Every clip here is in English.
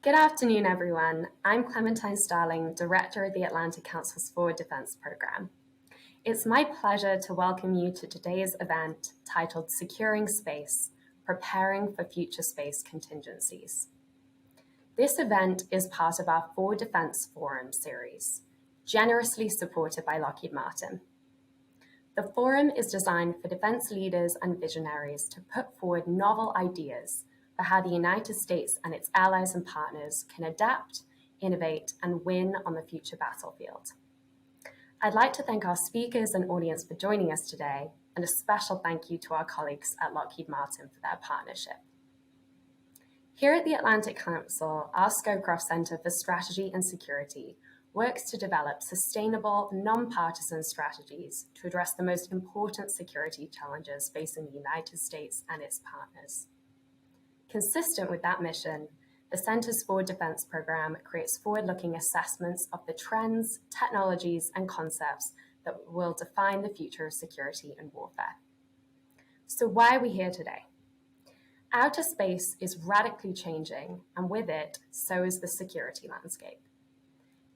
Good afternoon, everyone. I'm Clementine Starling, Director of the Atlantic Council's Forward Defense Program. It's my pleasure to welcome you to today's event titled Securing Space, Preparing for Future Space Contingencies. This event is part of our Forward Defense Forum series, generously supported by Lockheed Martin. The forum is designed for defense leaders and visionaries to put forward novel ideas for how the United States and its allies and partners can adapt, innovate, and win on the future battlefield. I'd like to thank our speakers and audience for joining us today, and a special thank you to our colleagues at Lockheed Martin for their partnership. Here at the Atlantic Council, our Scowcroft Center for Strategy and Security works to develop sustainable, non-partisan strategies to address the most important security challenges facing the United States and its partners. Consistent with that mission, the Center's Forward Defense Program creates forward-looking assessments of the trends, technologies, and concepts that will define the future of security and warfare. So why are we here today? Outer space is radically changing, and with it, so is the security landscape.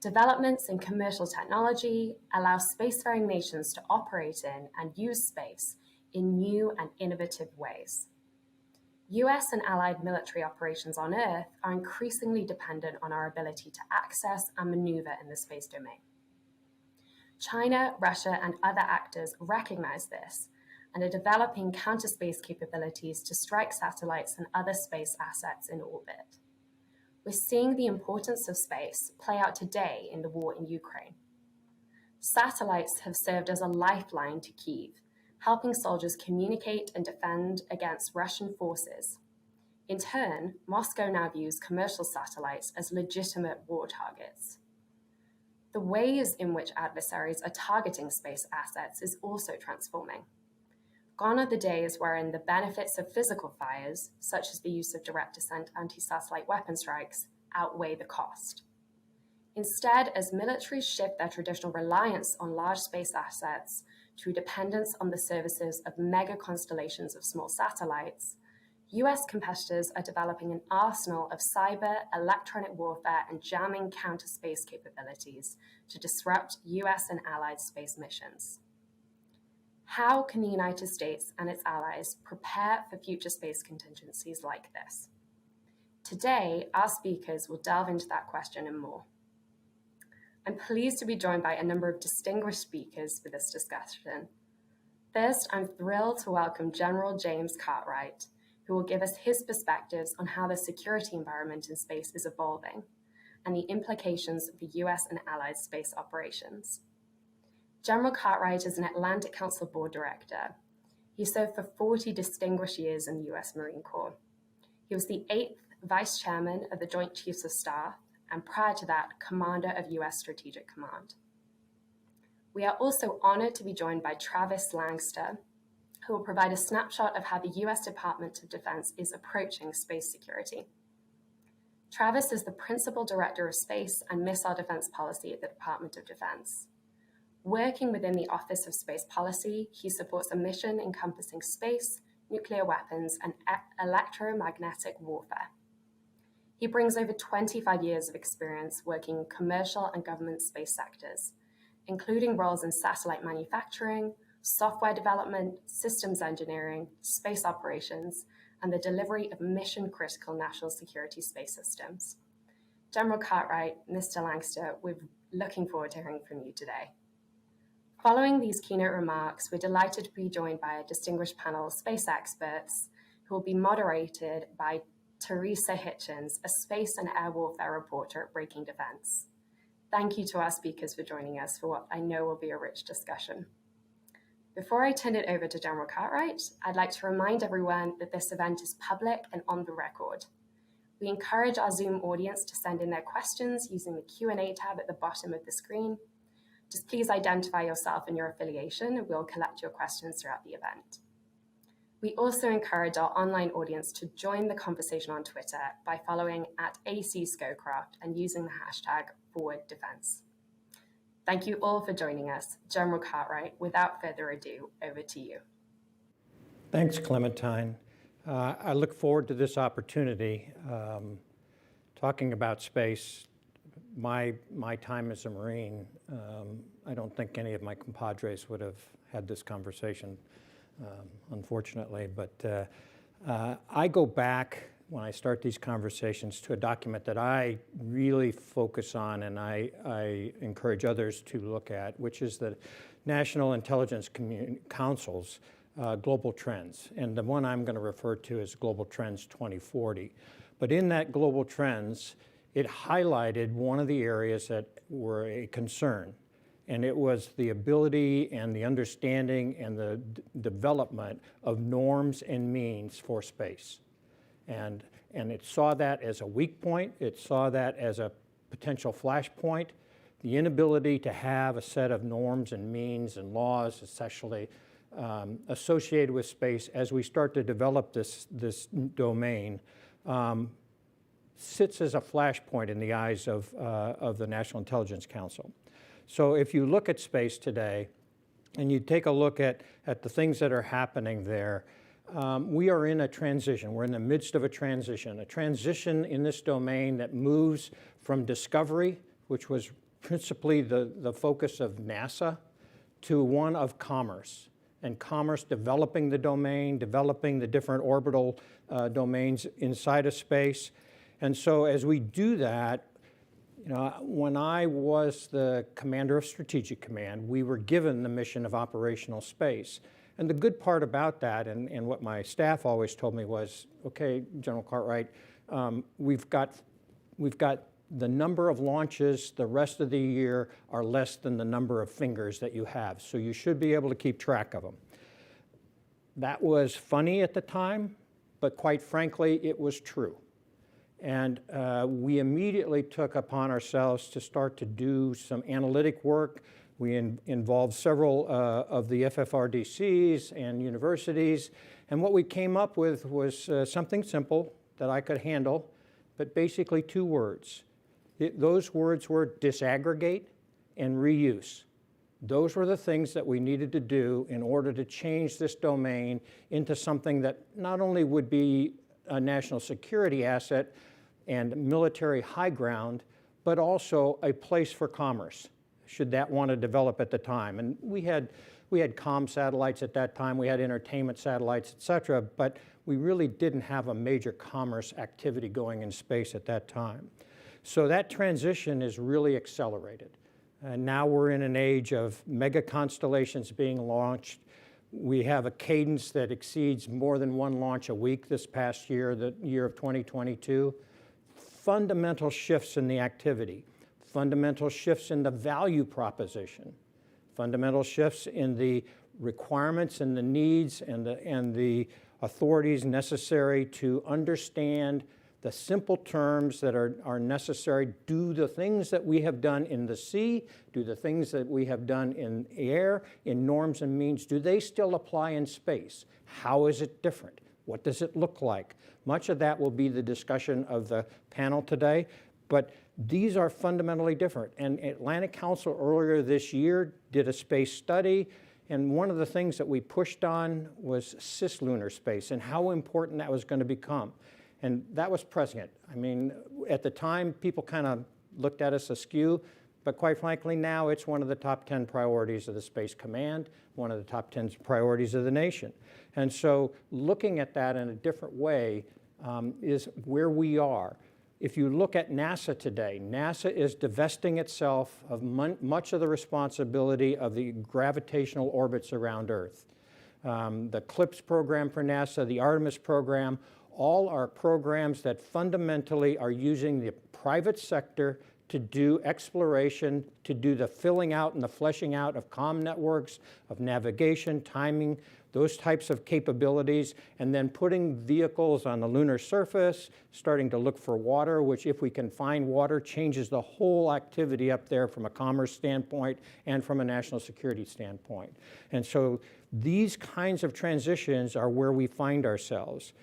Developments in commercial technology allow spacefaring nations to operate in and use space in new and innovative ways. US and allied military operations on Earth are increasingly dependent on our ability to access and maneuver in the space domain. China, Russia, and other actors recognize this and are developing counter-space capabilities to strike satellites and other space assets in orbit. We're seeing the importance of space play out today in the war in Ukraine. Satellites have served as a lifeline to Kyiv, helping soldiers communicate and defend against Russian forces. In turn, Moscow now views commercial satellites as legitimate war targets. The ways in which adversaries are targeting space assets is also transforming. Gone are the days wherein the benefits of physical fires, such as the use of direct descent anti-satellite weapon strikes, outweigh the cost. Instead, as militaries shift their traditional reliance on large space assets to dependence on the services of mega constellations of small satellites, US competitors are developing an arsenal of cyber, electronic warfare, and jamming counter-space capabilities to disrupt US and allied space missions. How can the United States and its allies prepare for future space contingencies like this? Today, our speakers will delve into that question and more. I'm pleased to be joined by a number of distinguished speakers for this discussion. First, I'm thrilled to welcome General James Cartwright, who will give us his perspectives on how the security environment in space is evolving and the implications of the US and allied space operations. General Cartwright is an Atlantic Council Board Director. He served for 40 distinguished years in the US Marine Corps. He was the 8th Vice Chairman of the Joint Chiefs of Staff, and prior to that, Commander of US Strategic Command. We are also honored to be joined by Travis Langster, who will provide a snapshot of how the US Department of Defense is approaching space security. Travis is the Principal Director of Space and Missile Defense Policy at the Department of Defense. Working within the Office of Space Policy, he supports a mission encompassing space, nuclear weapons, and electromagnetic warfare. He brings over 25 years of experience working in commercial and government space sectors, including roles in satellite manufacturing, software development, systems engineering, space operations, and the delivery of mission-critical national security space systems. General Cartwright, Mr. Langster, we're looking forward to hearing from you today. Following these keynote remarks, we're delighted to be joined by a distinguished panel of space experts who will be moderated by Teresa Hitchens, a space and air warfare reporter at Breaking Defense. Thank you to our speakers for joining us for what I know will be a rich discussion. Before I turn it over to General Cartwright, I'd like to remind everyone that this event is public and on the record. We encourage our Zoom audience to send in their questions using the Q&A tab at the bottom of the screen. Just please identify yourself and your affiliation, and we'll collect your questions throughout the event. We also encourage our online audience to join the conversation on Twitter by following @ACScowcroft and using the hashtag #ForwardDefense. Thank you all for joining us. General Cartwright, without further ado, over to you. Thanks, Clementine. I look forward to this opportunity talking about space, my time as a Marine, I don't think any of my compadres would have had this conversation, unfortunately. But I go back, when I start these conversations, to a document that I really focus on and I encourage others to look at, which is the National Intelligence Council's Global Trends. And the one I'm going to refer to is Global Trends 2040. But in that Global Trends, it highlighted one of the areas that were a concern, and it was the ability and the understanding and the development of norms and means for space. And it saw that as a weak point. It saw that as a potential flashpoint. The inability to have a set of norms and means and laws essentially associated with space as we start to develop this domain sits as a flashpoint in the eyes of the National Intelligence Council. So if you look at space today and you take a look at the things that are happening there, we are in a transition. We're in the midst of a transition in this domain that moves from discovery, which was principally the focus of NASA, to one of commerce. And commerce developing the domain, developing the different orbital domains inside of space. And so as we do that, you know, when I was the commander of Strategic Command, we were given the mission of operational space. And the good part about that, and what my staff always told me was, okay, General Cartwright, we've got the number of launches the rest of the year are less than the number of fingers that you have. So you should be able to keep track of them. That was funny at the time, but quite frankly, it was true. And we immediately took upon ourselves to start to do some analytic work. We involved several of the FFRDCs and universities. And what we came up with was something simple that I could handle, but basically 2 words. Those words were disaggregate and reuse. Those were the things that we needed to do in order to change this domain into something that not only would be a national security asset and military high ground, but also a place for commerce, should that want to develop at the time. And we had comm satellites at that time, we had entertainment satellites, et cetera, but we really didn't have a major commerce activity going in space at that time. So that transition is really accelerated. And now we're in an age of mega constellations being launched. We have a cadence that exceeds more than 1 launch a week this past year, the year of 2022. Fundamental shifts in the activity, fundamental shifts in the value proposition, fundamental shifts in the requirements and the needs and the authorities necessary to understand the simple terms that are necessary. Do the things that we have done in the sea, do the things that we have done in air, in norms and means, do they still apply in space? How is it different? What does it look like? Much of that will be the discussion of the panel today, but these are fundamentally different. And Atlantic Council earlier this year did a space study, and one of the things that we pushed on was cislunar space and how important that was going to become. And that was prescient. I mean, at the time, people kind of looked at us askew, but quite frankly, now it's one of the top 10 priorities of the Space Command, one of the top 10 priorities of the nation. And so looking at that in a different way is where we are. If you look at NASA today, NASA is divesting itself of much of the responsibility of the gravitational orbits around Earth. The CLIPS program for NASA, the Artemis program, all are programs that fundamentally are using the private sector to do exploration, to do the filling out and the fleshing out of comm networks, of navigation, timing, those types of capabilities, and then putting vehicles on the lunar surface, starting to look for water, which if we can find water, changes the whole activity up there from a commerce standpoint and from a national security standpoint. And so these kinds of transitions are where we find ourselves.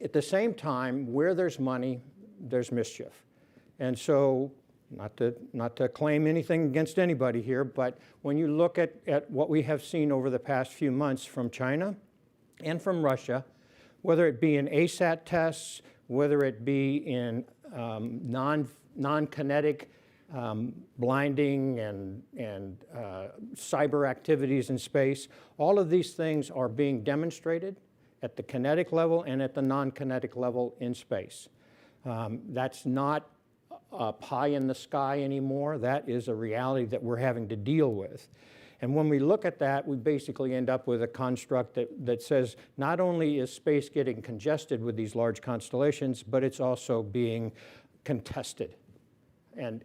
At the same time, where there's money, there's mischief. And so, not to claim anything against anybody here, but when you look at what we have seen over the past few months from China and from Russia, whether it be in ASAT tests, whether it be in non-kinetic blinding and cyber activities in space. All of these things are being demonstrated at the kinetic level and at the non-kinetic level in space. That's not pie in the sky anymore. That is a reality that we're having to deal with. And when we look at that, we basically end up with a construct that says not only is space getting congested with these large constellations, but it's also being contested. And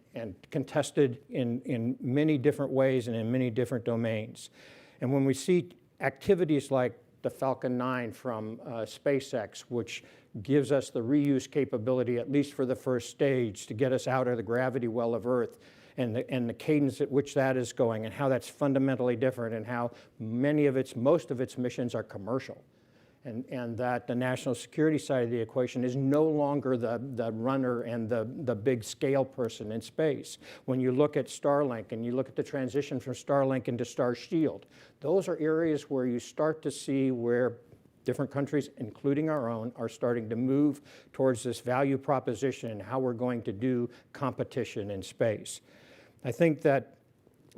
contested in many different ways and in many different domains. And when we see activities like the Falcon 9 from SpaceX, which gives us the reuse capability, at least for the first stage, to get us out of the gravity well of Earth, and the cadence at which that is going, and how that's fundamentally different, and how most of its missions are commercial. And that the national security side of the equation is no longer the runner and the big scale person in space. When you look at Starlink and you look at the transition from Starlink into Starshield, those are areas where you start to see where different countries, including our own, are starting to move towards this value proposition and how we're going to do competition in space. I think that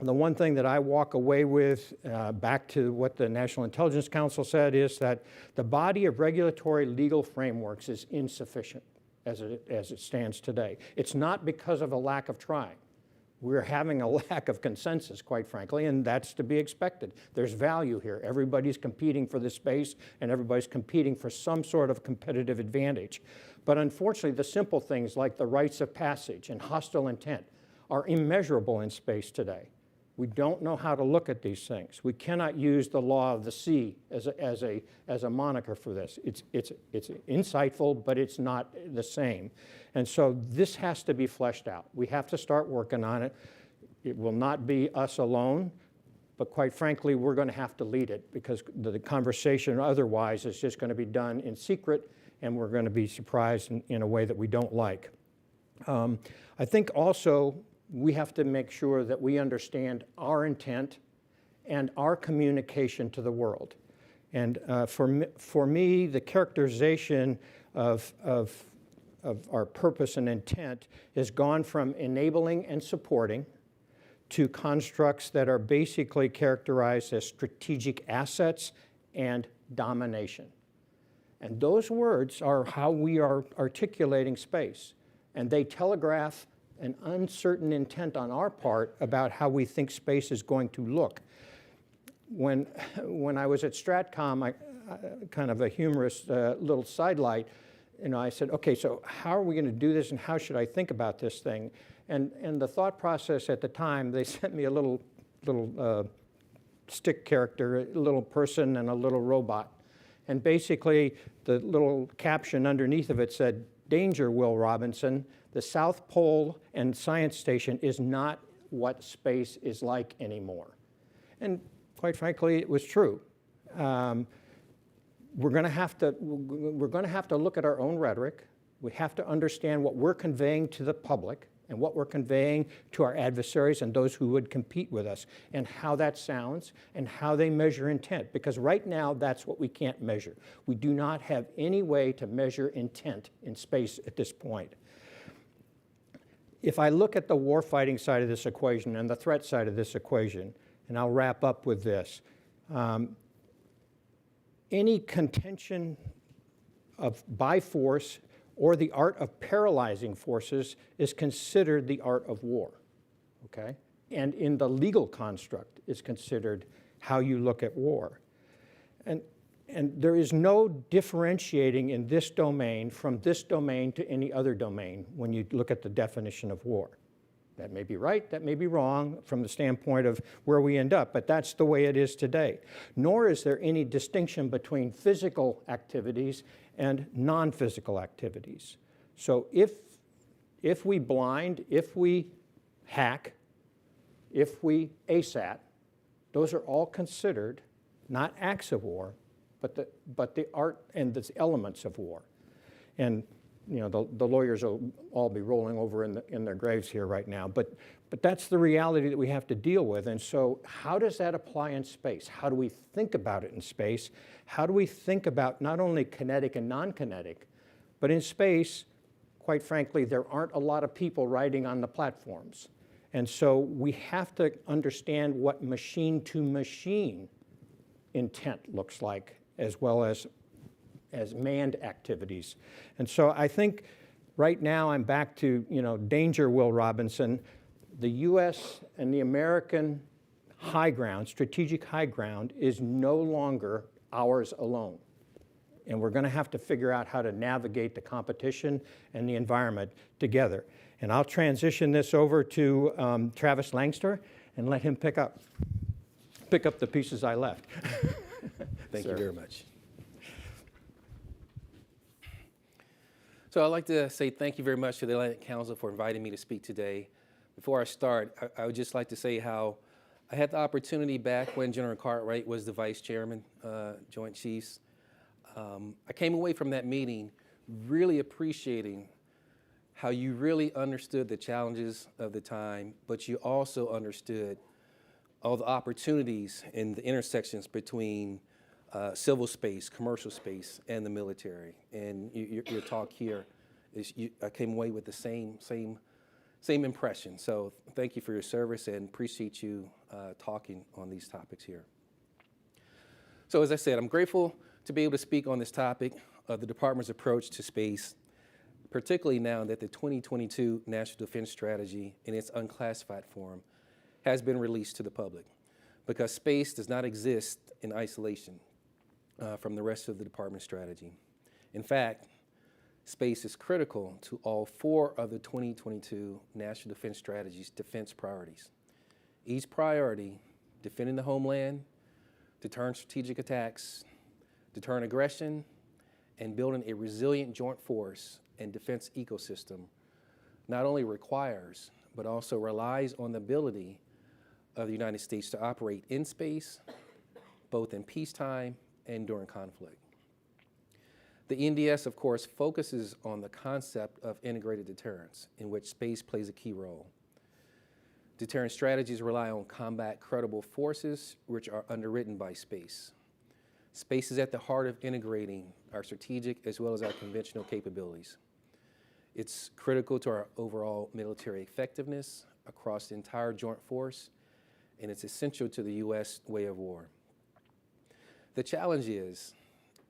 the one thing that I walk away with, back to what the National Intelligence Council said, is that the body of regulatory legal frameworks is insufficient as it stands today. It's not because of a lack of trying. We're having a lack of consensus, quite frankly, and that's to be expected. There's value here. Everybody's competing for the space, and everybody's competing for some sort of competitive advantage. But unfortunately, the simple things like the rites of passage and hostile intent are immeasurable in space today. We don't know how to look at these things. We cannot use the law of the sea as a moniker for this. It's insightful, but it's not the same. And so this has to be fleshed out. We have to start working on it. It will not be us alone, but quite frankly, we're going to have to lead it, because the conversation otherwise is just going to be done in secret, and we're going to be surprised in a way that we don't like. I think also we have to make sure that we understand our intent and our communication to the world. And for me, the characterization of our purpose and intent has gone from enabling and supporting to constructs that are basically characterized as strategic assets and domination. And those words are how we are articulating space. And they telegraph an uncertain intent on our part about how we think space is going to look. When I was at Stratcom, kind of a humorous little sidelight, I said, okay, so how are we going to do this, and how should I think about this thing? And the thought process at the time, they sent me a little stick character, a little person and a little robot. And basically, the little caption underneath of it said, "Danger, Will Robinson. The South Pole and Science Station is not what space is like anymore." And quite frankly, it was true. We're going to have to look at our own rhetoric. We have to understand what we're conveying to the public and what we're conveying to our adversaries and those who would compete with us, and how that sounds and how they measure intent. Because right now, that's what we can't measure. We do not have any way to measure intent in space at this point. If I look at the warfighting side of this equation and the threat side of this equation, and I'll wrap up with this, any contention by force or the art of paralyzing forces is considered the art of war, okay? And in the legal construct is considered how you look at war. And there is no differentiating in this domain from this domain to any other domain when you look at the definition of war. That may be right, that may be wrong from the standpoint of where we end up, but that's the way it is today. Nor is there any distinction between physical activities and non-physical activities. So if we blind, if we hack, if we ASAT, those are all considered not acts of war, but the art and the elements of war. And the lawyers will all be rolling over in their graves here right now, but that's the reality that we have to deal with. And so how does that apply in space? How do we think about it in space? How do we think about not only kinetic and non-kinetic, but in space, quite frankly, there aren't a lot of people riding on the platforms. And so we have to understand what machine-to-machine intent looks like, as well as manned activities. And so I think right now I'm back to, danger, Will Robinson. The U.S. and the American high ground, strategic high ground, is no longer ours alone. And we're going to have to figure out how to navigate the competition and the environment together. And I'll transition this over to Travis Langster and let him pick up the pieces I left. Thank you very much. So I'd like to say thank you very much to the Atlantic Council for inviting me to speak today. Before I start, I would just like to say how I had the opportunity back when General Cartwright was the vice chairman, Joint Chiefs. I came away from that meeting really appreciating how you really understood the challenges of the time, but you also understood all the opportunities and the intersections between civil space, commercial space, and the military. And your talk here I came away with the same impression. So thank you for your service and appreciate you talking on these topics here. So as I said, I'm grateful to be able to speak on this topic of the Department's approach to space, particularly now that the 2022 National Defense Strategy in its unclassified form has been released to the public, because space does not exist in isolation from the rest of the Department's strategy. In fact, space is critical to all 4 of the 2022 National Defense Strategy's defense priorities. Each priority, defending the homeland, deterring strategic attacks, deterring aggression, and building a resilient joint force and defense ecosystem, not only requires, but also relies on the ability of the United States to operate in space, both in peacetime and during conflict. The NDS, of course, focuses on the concept of integrated deterrence, in which space plays a key role. Deterrence strategies rely on combat credible forces, which are underwritten by space. Space is at the heart of integrating our strategic as well as our conventional capabilities. It's critical to our overall military effectiveness across the entire joint force, and it's essential to the U.S. way of war. The challenge is,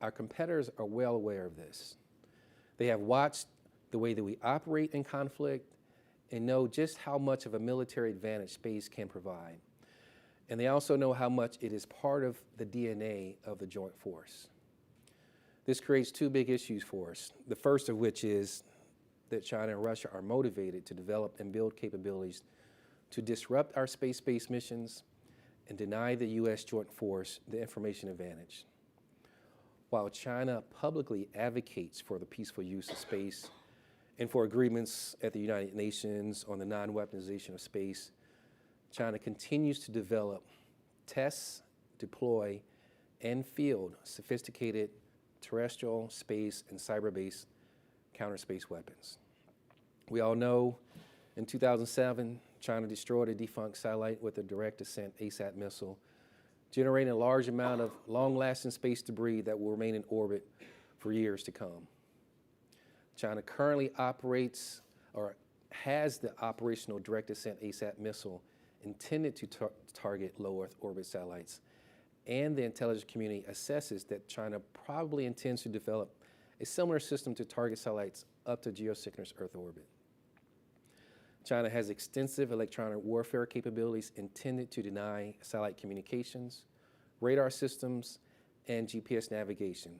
our competitors are well aware of this. They have watched the way that we operate in conflict and know just how much of a military advantage space can provide. And they also know how much it is part of the DNA of the joint force. This creates 2 big issues for us. The first of which is that China and Russia are motivated to develop and build capabilities to disrupt our space-based missions and deny the U.S. joint force the information advantage. While China publicly advocates for the peaceful use of space and for agreements at the United Nations on the non-weaponization of space, China continues to develop, test, deploy, and field sophisticated terrestrial, space, and cyber-based counter-space weapons. We all know in 2007, China destroyed a defunct satellite with a direct ascent ASAT missile, generating a large amount of long-lasting space debris that will remain in orbit for years to come. China currently operates or has the operational direct ascent ASAT missile intended to target low Earth orbit satellites, and the intelligence community assesses that China probably intends to develop a similar system to target satellites up to geosynchronous Earth orbit. China has extensive electronic warfare capabilities intended to deny satellite communications, radar systems, and GPS navigation,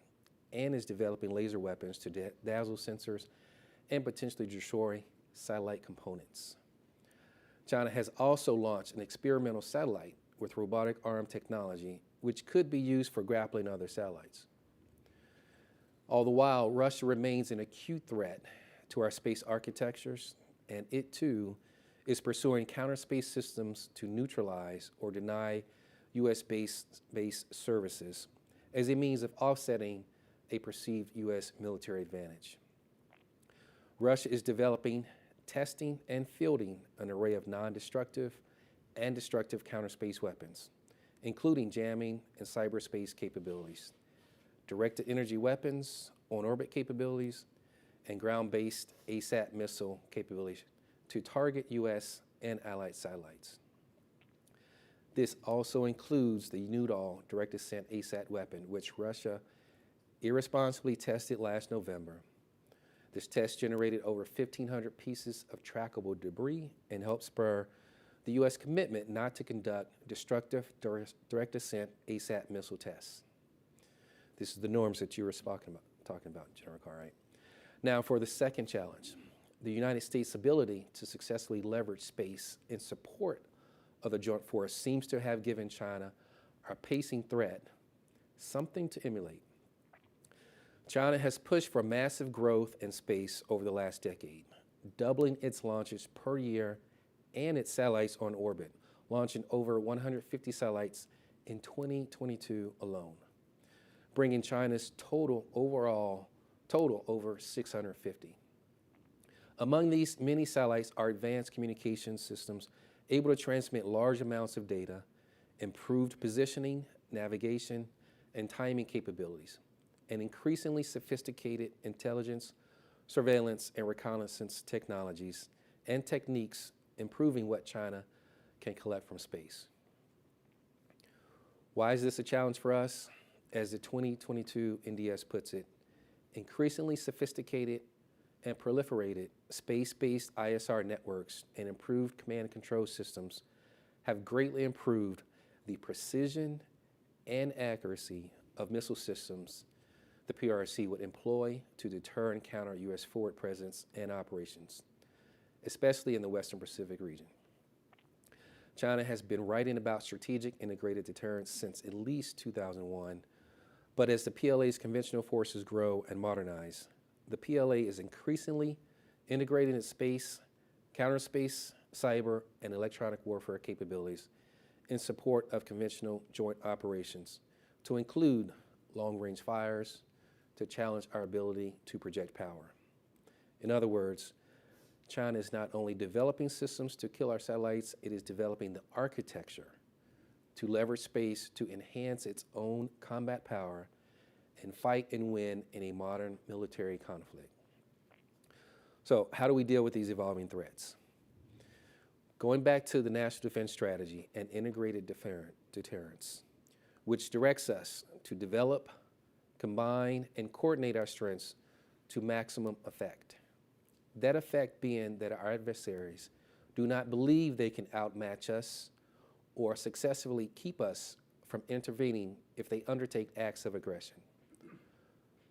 and is developing laser weapons to dazzle sensors and potentially destroy satellite components. China has also launched an experimental satellite with robotic arm technology, which could be used for grappling other satellites. All the while, Russia remains an acute threat to our space architectures, and it too is pursuing counter-space systems to neutralize or deny U.S.-based services as a means of offsetting a perceived U.S. military advantage. Russia is developing, testing, and fielding an array of non-destructive and destructive counter-space weapons, including jamming and cyberspace capabilities, directed energy weapons, on-orbit capabilities, and ground-based ASAT missile capabilities to target U.S. and allied satellites. This also includes the Noodle direct-ascent ASAT weapon, which Russia irresponsibly tested last November. This test generated over 1,500 pieces of trackable debris and helped spur the U.S. commitment not to conduct destructive direct-ascent ASAT missile tests. This is the norms that you were talking about, General Cartwright. Now, for the second challenge, the United States' ability to successfully leverage space in support of the joint force seems to have given China a pacing threat, something to emulate. China has pushed for massive growth in space over the last decade, doubling its launches per year and its satellites on orbit, launching over 150 satellites in 2022 alone, bringing China's total over 650. Among these many satellites are advanced communication systems able to transmit large amounts of data, improved positioning, navigation, and timing capabilities, and increasingly sophisticated intelligence, surveillance, and reconnaissance technologies and techniques improving what China can collect from space. Why is this a challenge for us? As the 2022 NDS puts it, increasingly sophisticated and proliferated space-based ISR networks and improved command and control systems have greatly improved the precision and accuracy of missile systems the PRC would employ to deter and counter U.S. forward presence and operations, especially in the Western Pacific region. China has been writing about strategic integrated deterrence since at least 2001, but as the PLA's conventional forces grow and modernize, the PLA is increasingly integrating its space, counterspace, cyber, and electronic warfare capabilities in support of conventional joint operations to include long-range fires to challenge our ability to project power. In other words, China is not only developing systems to kill our satellites, it is developing the architecture to leverage space to enhance its own combat power and fight and win in a modern military conflict. So how do we deal with these evolving threats? Going back to the National Defense Strategy and integrated deterrence, which directs us to develop, combine, and coordinate our strengths to maximum effect. That effect being that our adversaries do not believe they can outmatch us or successfully keep us from intervening if they undertake acts of aggression.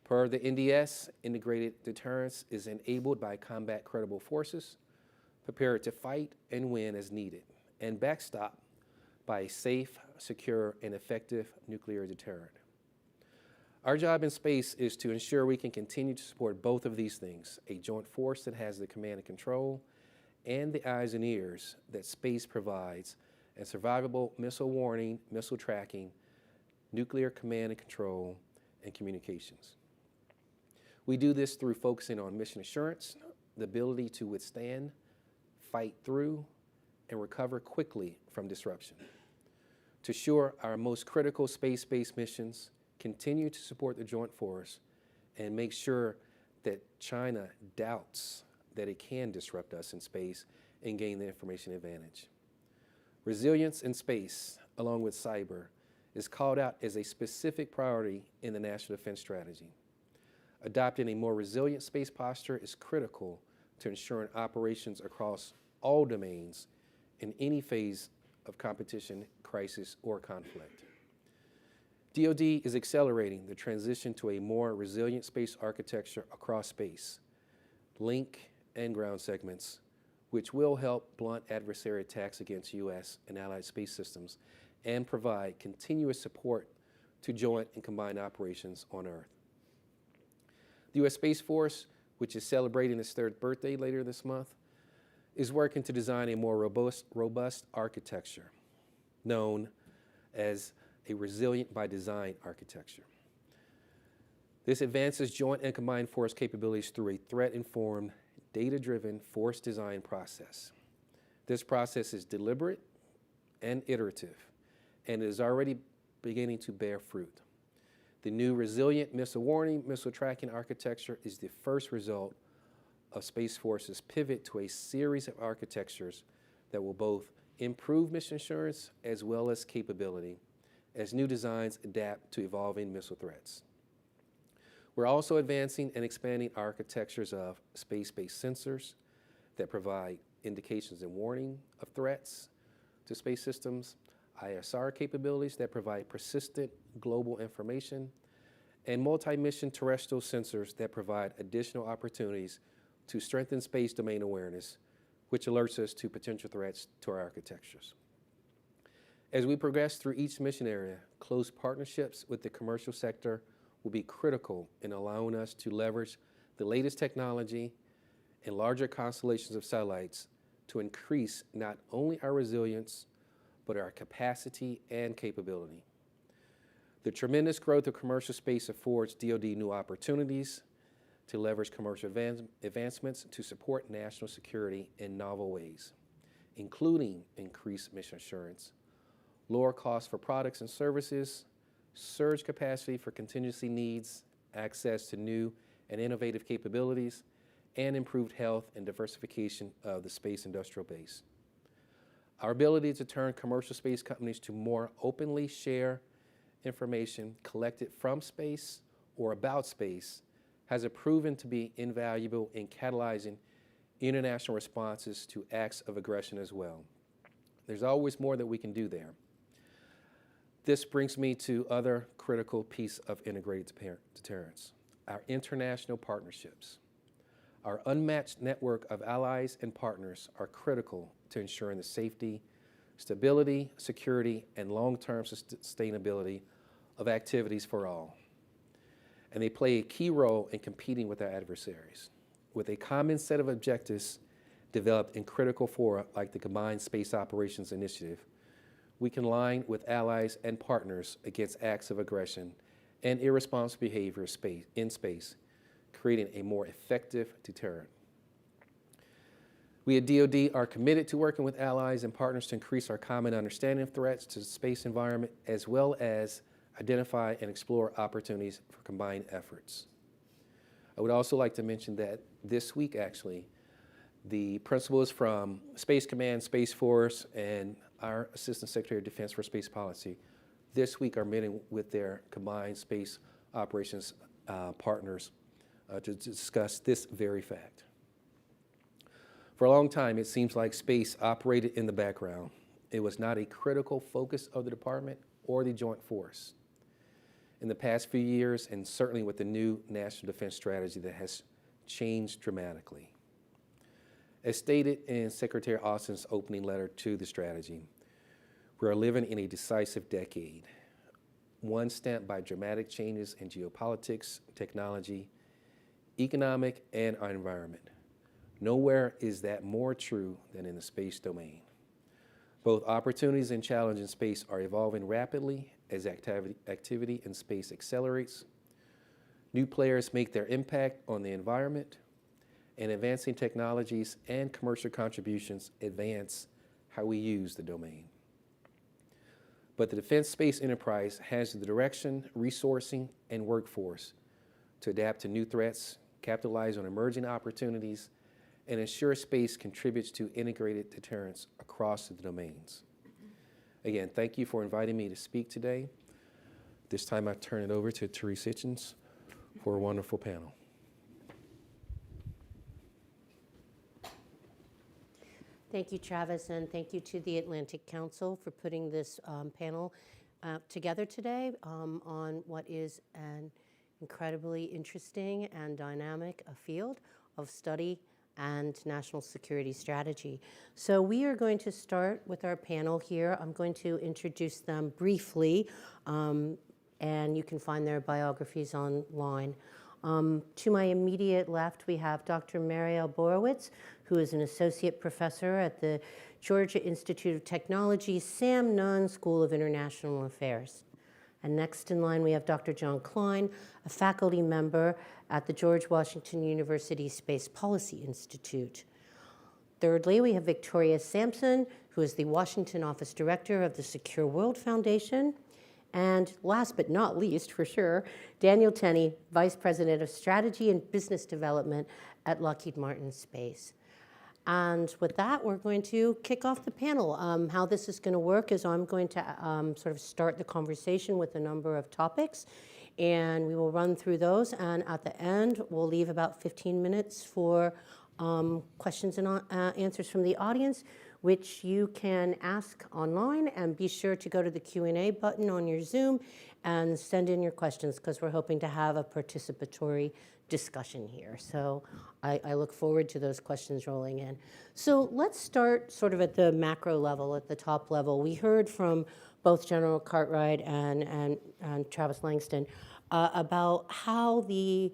Per the NDS, integrated deterrence is enabled by combat credible forces prepared to fight and win as needed, and backstopped by a safe, secure, and effective nuclear deterrent. Our job in space is to ensure we can continue to support both of these things, a joint force that has the command and control and the eyes and ears that space provides, and survivable missile warning, missile tracking, nuclear command and control, and communications. We do this through focusing on mission assurance, the ability to withstand, fight through, and recover quickly from disruption. To ensure our most critical space-based missions continue to support the joint force and make sure that China doubts that it can disrupt us in space and gain the information advantage. Resilience in space, along with cyber, is called out as a specific priority in the National Defense Strategy. Adopting a more resilient space posture is critical to ensuring operations across all domains in any phase of competition, crisis, or conflict. DoD is accelerating the transition to a more resilient space architecture across space, link, and ground segments, which will help blunt adversary attacks against U.S. and allied space systems and provide continuous support to joint and combined operations on Earth. The U.S. Space Force, which is celebrating its 3rd birthday later this month, is working to design a more robust architecture known as a resilient by design architecture. This advances joint and combined force capabilities through a threat-informed, data-driven force design process. This process is deliberate and iterative, and is already beginning to bear fruit. The new resilient missile warning, missile tracking architecture is the first result of Space Force's pivot to a series of architectures that will both improve mission assurance as well as capability as new designs adapt to evolving missile threats. We're also advancing and expanding architectures of space-based sensors that provide indications and warning of threats to space systems, ISR capabilities that provide persistent global information, and multi-mission terrestrial sensors that provide additional opportunities to strengthen space domain awareness, which alerts us to potential threats to our architectures. As we progress through each mission area, close partnerships with the commercial sector will be critical in allowing us to leverage the latest technology and larger constellations of satellites to increase not only our resilience, but our capacity and capability. The tremendous growth of commercial space affords DoD new opportunities to leverage commercial advancements to support national security in novel ways, including increased mission assurance, lower costs for products and services, surge capacity for contingency needs, access to new and innovative capabilities, and improved health and diversification of the space industrial base. Our ability to turn commercial space companies to more openly share information collected from space or about space has proven to be invaluable in catalyzing international responses to acts of aggression as well. There's always more that we can do there. This brings me to other critical piece of integrated deterrence, our international partnerships. Our unmatched network of allies and partners are critical to ensuring the safety, stability, security, and long-term sustainability of activities for all. And they play a key role in competing with our adversaries. With a common set of objectives developed in critical fora like the Combined Space Operations Initiative, we can align with allies and partners against acts of aggression and irresponsible behavior in space, creating a more effective deterrent. We at DoD are committed to working with allies and partners to increase our common understanding of threats to the space environment, as well as identify and explore opportunities for combined efforts. I would also like to mention that this week, actually, the principals from Space Command, Space Force, and our Assistant Secretary of Defense for Space Policy this week are meeting with their combined space operations partners to discuss this very fact. For a long time, it seems like space operated in the background. It was not a critical focus of the department or the joint force. In the past few years, and certainly with the new National Defense Strategy, that has changed dramatically. As stated in Secretary Austin's opening letter to the strategy, we are living in a decisive decade, one stamped by dramatic changes in geopolitics, technology, economic, and our environment. Nowhere is that more true than in the space domain. Both opportunities and challenges in space are evolving rapidly as activity in space accelerates. New players make their impact on the environment, and advancing technologies and commercial contributions advance how we use the domain. But the defense space enterprise has the direction, resourcing, and workforce to adapt to new threats, capitalize on emerging opportunities, and ensure space contributes to integrated deterrence across the domains. Again, thank you for inviting me to speak today. This time I turn it over to Therese Hitchens for a wonderful panel. Thank you, Travis, and thank you to the Atlantic Council for putting this panel together today on what is an incredibly interesting and dynamic field of study and national security strategy. So we are going to start with our panel here. I'm going to introduce them briefly, and you can find their biographies online. To my immediate left, we have Dr. Mariel Borowitz, who is an associate professor at the Georgia Institute of Technology, Sam Nunn School of International Affairs. And next in line, we have Dr. John Klein, a faculty member at the George Washington University Space Policy Institute. Thirdly, we have Victoria Sampson, who is the Washington Office Director of the Secure World Foundation. And last but not least, for sure, Daniel Tenney, Vice President of Strategy and Business Development at Lockheed Martin Space. And with that, we're going to kick off the panel. How this is going to work is I'm going to sort of start the conversation with a number of topics, and we will run through those. And at the end, we'll leave about 15 minutes for questions and answers from the audience, which you can ask online. And be sure to go to the Q&A button on your Zoom and send in your questions, because we're hoping to have a participatory discussion here. So I look forward to those questions rolling in. So let's start sort of at the macro level, at the top level. We heard from both General Cartwright and Travis Langston about how the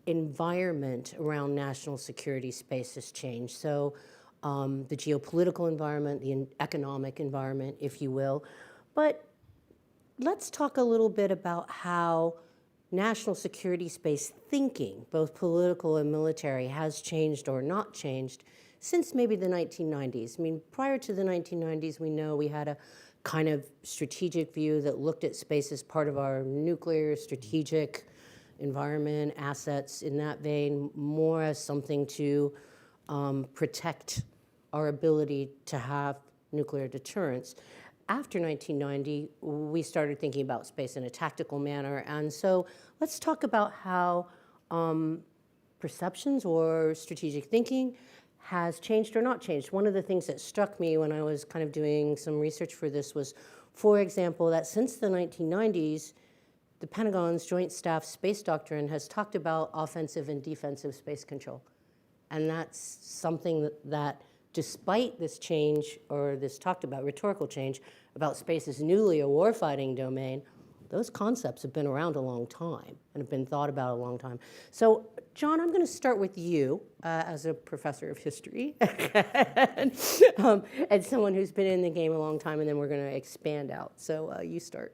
environment around national security space has changed. So the geopolitical environment, the economic environment, if you will. But let's talk a little bit about how national security space thinking, both political and military, has changed or not changed since maybe the 1990s. I mean, prior to the 1990s, we know we had a kind of strategic view that looked at space as part of our nuclear strategic environment, assets in that vein, more as something to protect our ability to have nuclear deterrence. After 1990, we started thinking about space in a tactical manner. And so let's talk about how perceptions or strategic thinking has changed or not changed. One of the things that struck me when I was kind of doing some research for this was, for example, that since the 1990s, the Pentagon's Joint Staff Space Doctrine has talked about offensive and defensive space control. And that's something that despite this change, or this talked about rhetorical change, about space as newly a warfighting domain, those concepts have been around a long time and have been thought about a long time. So, John, I'm going to start with you as a professor of history and someone who's been in the game a long time, and then we're going to expand out. So you start.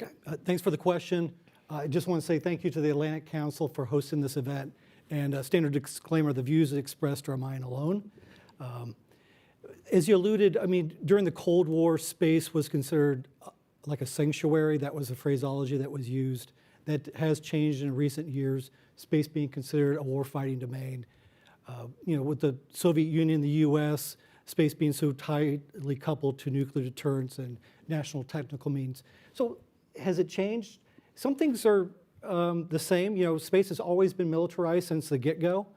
Okay. Thanks for the question. I just want to say thank you to the Atlantic Council for hosting this event. And a standard disclaimer, the views expressed are mine alone. As you alluded, I mean, during the Cold War, space was considered like a sanctuary. That was the phraseology that was used. That has changed in recent years, space being considered a warfighting domain. With the Soviet Union, the US, space being so tightly coupled to nuclear deterrence and national technical means. So has it changed? Some things are the same. Space has always been militarized since the get-go.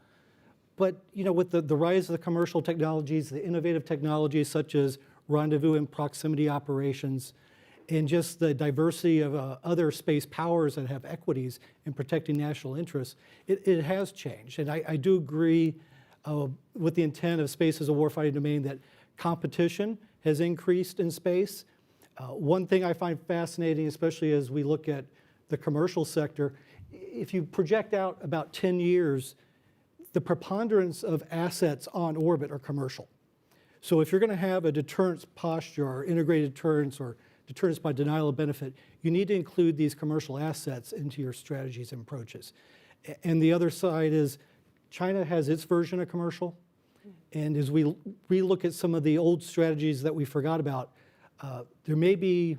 But with the rise of the commercial technologies, the innovative technologies such as rendezvous and proximity operations, and just the diversity of other space powers that have equities in protecting national interests, it has changed. And I do agree with the intent of space as a warfighting domain that competition has increased in space. One thing I find fascinating, especially as we look at the commercial sector, if you project out about 10 years, the preponderance of assets on orbit are commercial. So if you're going to have a deterrence posture or integrated deterrence or deterrence by denial of benefit, you need to include these commercial assets into your strategies and approaches. And the other side is China has its version of commercial. And as we relook at some of the old strategies that we forgot about, there may be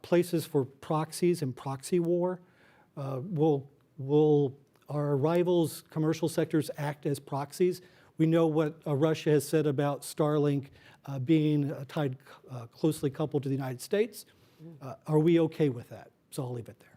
places for proxies and proxy war. Will our rivals' commercial sectors act as proxies? We know what Russia has said about Starlink being tied closely coupled to the United States. Are we okay with that? So I'll leave it there.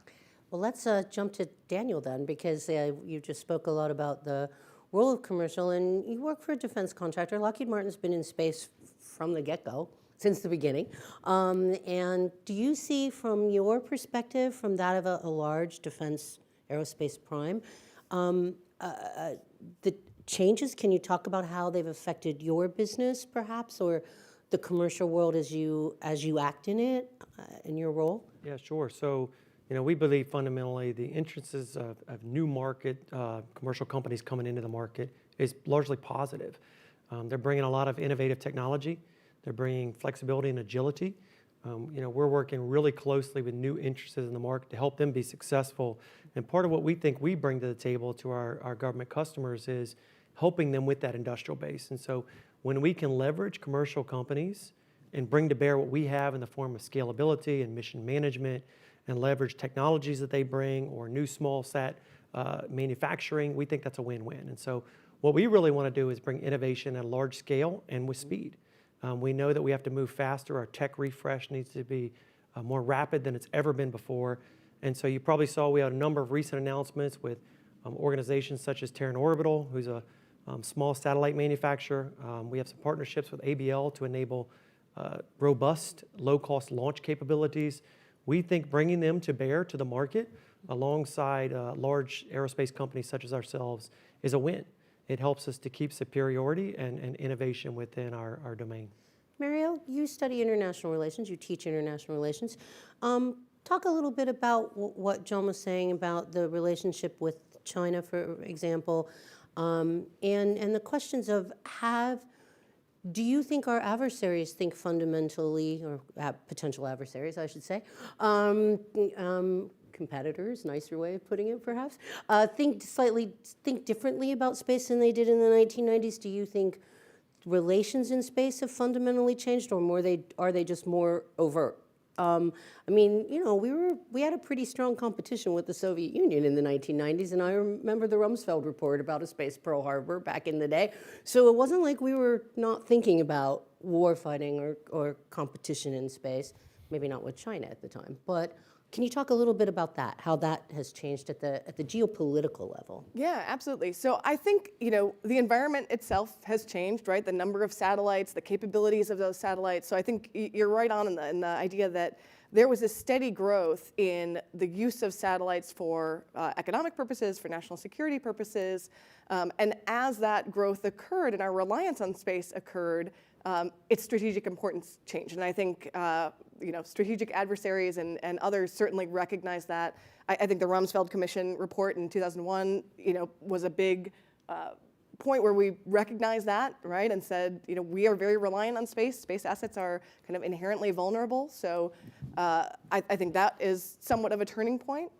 Well, let's jump to Daniel then, because you just spoke a lot about the role of commercial, and you work for a defense contractor. Lockheed Martin's been in space from the get-go, since the beginning. And do you see, from your perspective, from that of a large defense aerospace prime, the changes? Can you talk about how they've affected your business, perhaps, or the commercial world as you act in it, in your role? Yeah, sure. So, we believe fundamentally the entrances of new market, commercial companies coming into the market is largely positive. They're bringing a lot of innovative technology. They're bringing flexibility and agility. We're working really closely with new interests in the market to help them be successful. And part of what we think we bring to the table to our government customers is helping them with that industrial base. And so when we can leverage commercial companies and bring to bear what we have in the form of scalability and mission management and leverage technologies that they bring or new small sat manufacturing, we think that's a win-win. And so What we really want to do is bring innovation at a large scale and with speed. We know that we have to move faster. Our tech refresh needs to be more rapid than it's ever been before. And so you probably saw we had a number of recent announcements with organizations such as Terran Orbital, who's a small satellite manufacturer. We have some partnerships with ABL to enable robust, low-cost launch capabilities. We think bringing them to bear to the market alongside large aerospace companies such as ourselves is a win. It helps us to keep superiority and innovation within our domain. Mario, you study international relations, you teach international relations. Talk a little bit about what John was saying about the relationship with China, for example, and the questions of do you think our adversaries think fundamentally, or potential adversaries, I should say, competitors, nicer way of putting it perhaps, think differently about space than they did in the 1990s? Do you think relations in space have fundamentally changed, or are they just more overt? I mean, you know, we had a pretty strong competition with the Soviet Union in the 1990s, and I remember the Rumsfeld report about a space Pearl Harbor back in the day. So it wasn't like we were not thinking about war fighting or competition in space, maybe not with China at the time. But can you talk a little bit about that, how that has changed at the geopolitical level? Yeah, absolutely. So I think, you know, the environment itself has changed, right? The number of satellites, the capabilities of those satellites. So I think you're right on in the idea that there was a steady growth in the use of satellites for economic purposes, for national security purposes. And as that growth occurred and our reliance on space occurred, its strategic importance changed. And I think you know, strategic adversaries and others certainly recognize that. I think the Rumsfeld Commission report in 2001, you know, was a big point where we recognized that, right, and said, you know, we are very reliant on space. Space assets are kind of inherently vulnerable. So I think that is somewhat of a turning point.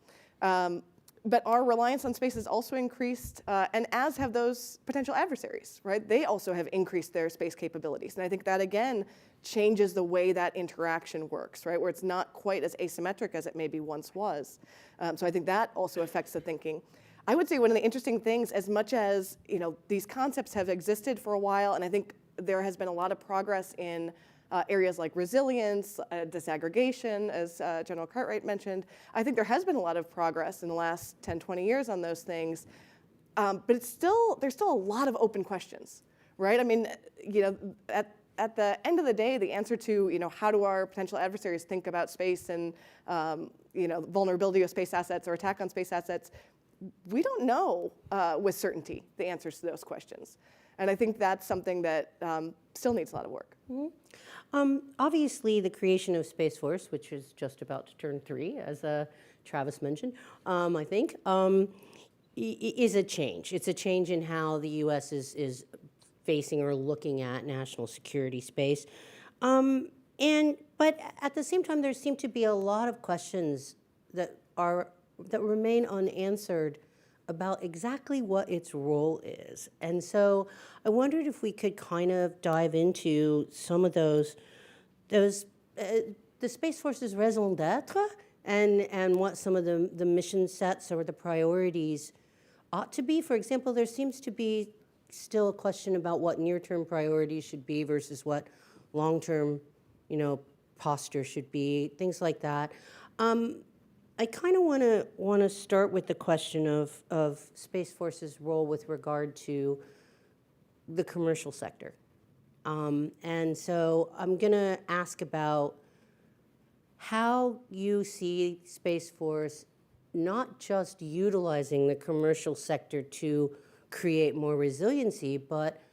But our reliance on space has also increased, and as have those potential adversaries, right? They also have increased their space capabilities. And I think that, again, changes the way that interaction works, right? Where it's not quite as asymmetric as it maybe once was. So I think that also affects the thinking. I would say one of the interesting things, as much as, you know, these concepts have existed for a while, and I think there has been a lot of progress in areas like resilience, disaggregation, as General Cartwright mentioned. I think there has been a lot of progress in the last 10, 20 years on those things. But there's still a lot of open questions, right? I mean, you know, at the end of the day, the answer to, you know, how do our potential adversaries think about space and, you know, vulnerability of space assets or attack on space assets, we don't know with certainty the answers to those questions. And I think that's something that still needs a lot of work. Mm-hmm. Obviously, the creation of Space Force, which is just about to turn 3, as Travis mentioned, I think, is a change. It's a change in how the U.S. is facing or looking at national security space. But at the same time, there seem to be a lot of questions that remain unanswered about exactly what its role is. And so I wondered if we could kind of dive into some of those the Space Force's raison d'etre and what some of the mission sets or the priorities ought to be. For example, there seems to be still a question about what near-term priorities should be versus what long-term, you know, posture should be, things like that. I kind of want to start with the question of Space Force's role with regard to the commercial sector. And so I'm going to ask about how you see Space Force not just utilizing the commercial sector to create more resiliency, but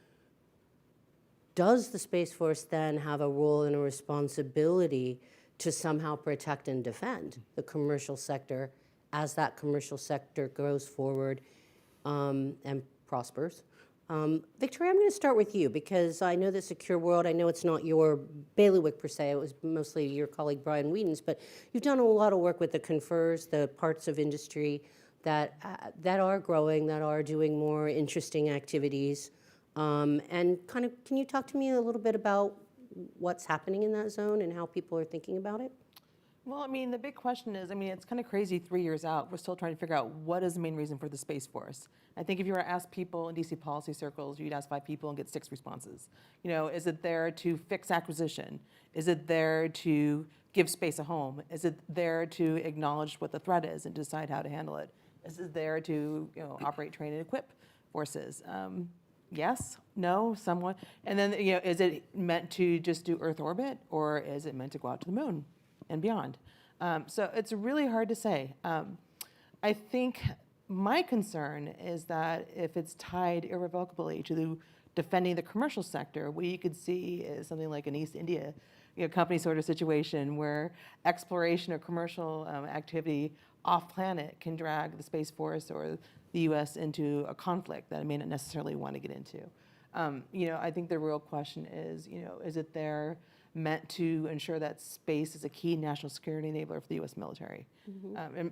does the Space Force then have a role and a responsibility to somehow protect and defend the commercial sector as that commercial sector goes forward and prospers? Victoria, I'm going to start with you because I know the Secure World, I know it's not your bailiwick per se, it was mostly your colleague Brian Whedon's, but you've done a lot of work with the confers, the parts of industry that are growing, that are doing more interesting activities. And kind of, can you talk to me a little bit about what's happening in that zone and how people are thinking about it? Well, I mean, the big question is, I mean, it's kind of crazy 3 years out. We're still trying to figure out what is the main reason for the Space Force. I think if you were to ask people in DC policy circles, you'd ask 5 people and get 6 responses. You know, is it there to fix acquisition? Is it there to give space a home? Is it there to acknowledge what the threat is and decide how to handle it? Is it there to, you know, operate, train, and equip forces? Yes, no, somewhat. And then, you know, is it meant to just do Earth orbit, or is it meant to go out to the moon and beyond? So it's really hard to say. I think my concern is that if it's tied irrevocably to defending the commercial sector, what you could see is something like an East India, you know, company sort of situation where exploration or commercial activity off planet can drag the Space Force or the U.S. into a conflict that it may not necessarily want to get into. You know, I think the real question is, you know, is it there meant to ensure that space is a key national security enabler for the U.S. military?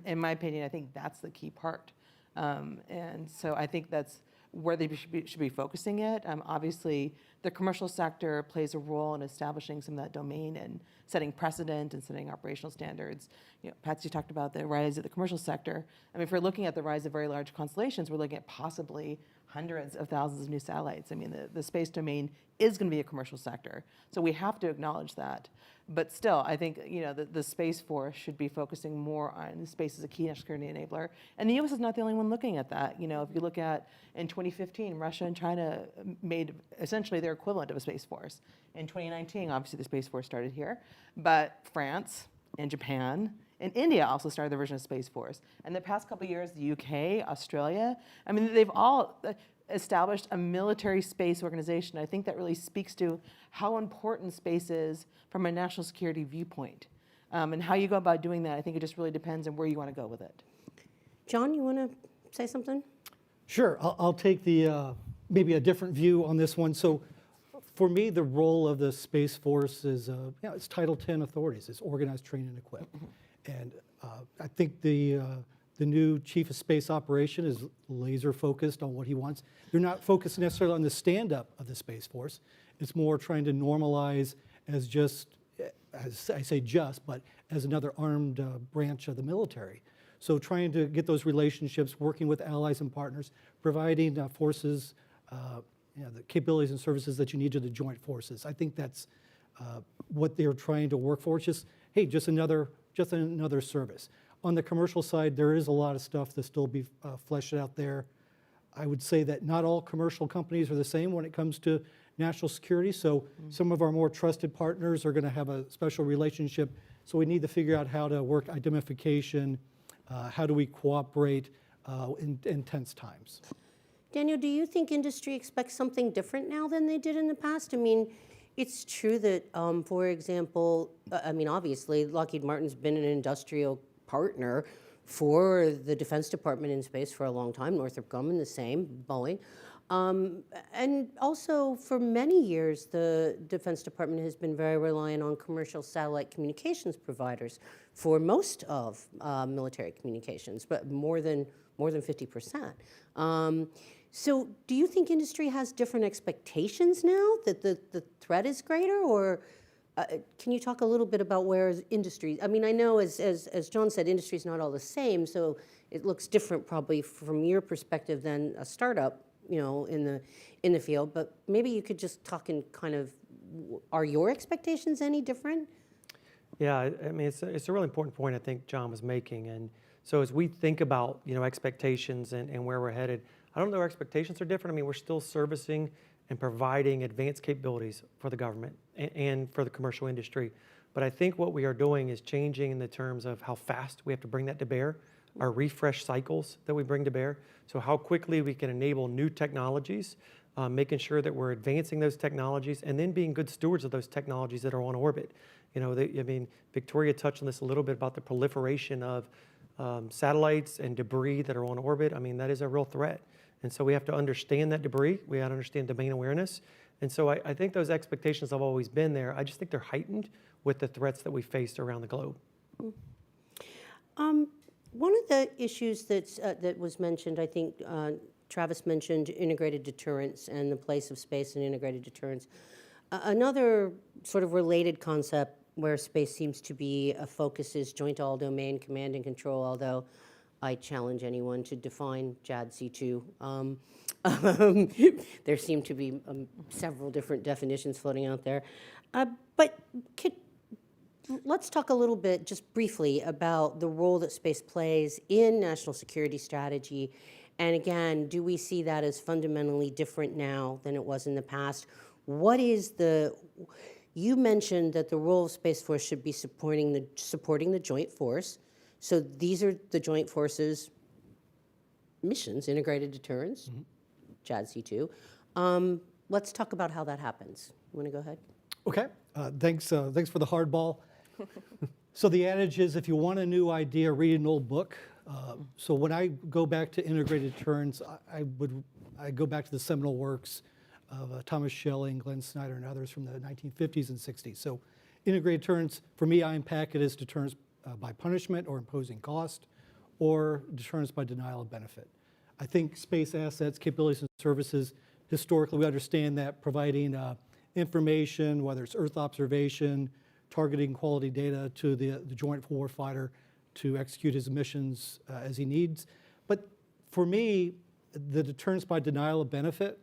In my opinion, I think that's the key part. And so I think that's where they should be focusing it. Obviously, the commercial sector plays a role in establishing some of that domain and setting precedent and setting operational standards. You know, Patsy talked about the rise of the commercial sector. I mean, if we're looking at the rise of very large constellations, we're looking at possibly hundreds of thousands of new satellites. I mean, the space domain is going to be a commercial sector. So we have to acknowledge that. But still, I think, you know, the Space Force should be focusing more on space as a key national security enabler. And the U.S. is not the only one looking at that. You know, if you look at, in 2015, Russia and China made essentially their equivalent of a Space Force. In 2019, obviously the Space Force started here, but France and Japan and India also started their version of Space Force. And the past couple of years, the UK, Australia, I mean, they've all established a military space organization. I think that really speaks to how important space is from a national security viewpoint. And how you go about doing that, I think it just really depends on where you want to go with it. John, you want to say something? Sure, I'll take the maybe a different view on this one. So for me, the role of the Space Force is, it's Title 10 authorities. It's organize, train, and equip. And I think the new Chief of Space Operation is laser focused on what he wants. They're not focused necessarily on the stand-up of the Space Force. It's more trying to normalize as just, as I say just, but as another armed branch of the military. So trying to get those relationships, working with allies and partners, providing forces, the capabilities and services that you need to the joint forces. I think that's what they're trying to work for. It's just, hey, just another service. On the commercial side, there is a lot of stuff to still be fleshed out there. I would say that not all commercial companies are the same when it comes to national security. So some of our more trusted partners are going to have a special relationship. So we need to figure out how to work identification. How do we cooperate in tense times? Daniel, do you think industry expects something different now than they did in the past? I mean, it's true that, for example, I mean, obviously, Lockheed Martin's been an industrial partner for the Defense Department in space for a long time, Northrop Grumman the same, Boeing. And also, for many years, the Defense Department has been very reliant on commercial satellite communications providers for most of military communications, but more than 50%. So do you think industry has different expectations now that the threat is greater, or can you talk a little bit about where industry, I mean, I know as John said, industry is not all the same, so it looks different probably from your perspective than a startup, you know, in the field, but maybe you could just talk in kind of, are your expectations any different? Yeah, I mean, it's a really important point I think John was making. And so as we think about, you know, expectations and where we're headed, I don't know our expectations are different. I mean, we're still servicing and providing advanced capabilities for the government and for the commercial industry. But I think what we are doing is changing in the terms of how fast we have to bring that to bear, our refresh cycles that we bring to bear. So how quickly we can enable new technologies, making sure that we're advancing those technologies and then being good stewards of those technologies that are on orbit. You know, I mean, Victoria touched on this a little bit about the proliferation of satellites and debris that are on orbit. I mean, that is a real threat. And so we have to understand that debris. We have to understand domain awareness. And so I think those expectations have always been there. I just think they're heightened with the threats that we faced around the globe. One of the issues that was mentioned, I think Travis mentioned integrated deterrence and the place of space in integrated deterrence. Another sort of related concept where space seems to be a focus is joint all-domain command and control, although I challenge anyone to define JADC2. There seem to be several different definitions floating out there. But let's talk a little bit, just briefly, about the role that space plays in national security strategy. And again, do we see that as fundamentally different now than it was in the past? What is you mentioned that the role of Space Force should be supporting the joint force. So these are the joint forces missions, integrated deterrence, JADC2. Let's talk about how that happens. You want to go ahead? Okay, thanks for the hardball. So the adage is, if you want a new idea, read an old book. So when I go back to integrated deterrence, I go back to the seminal works of Thomas Schelling, Glenn Snyder, and others from the 1950s and 60s. So integrated deterrence, for me, I unpack it as deterrence by punishment or imposing cost, or deterrence by denial of benefit. I think space assets, capabilities, and services, historically, we understand that providing information, whether it's Earth observation, targeting quality data to the joint warfighter to execute his missions as he needs. But for me, the deterrence by denial of benefit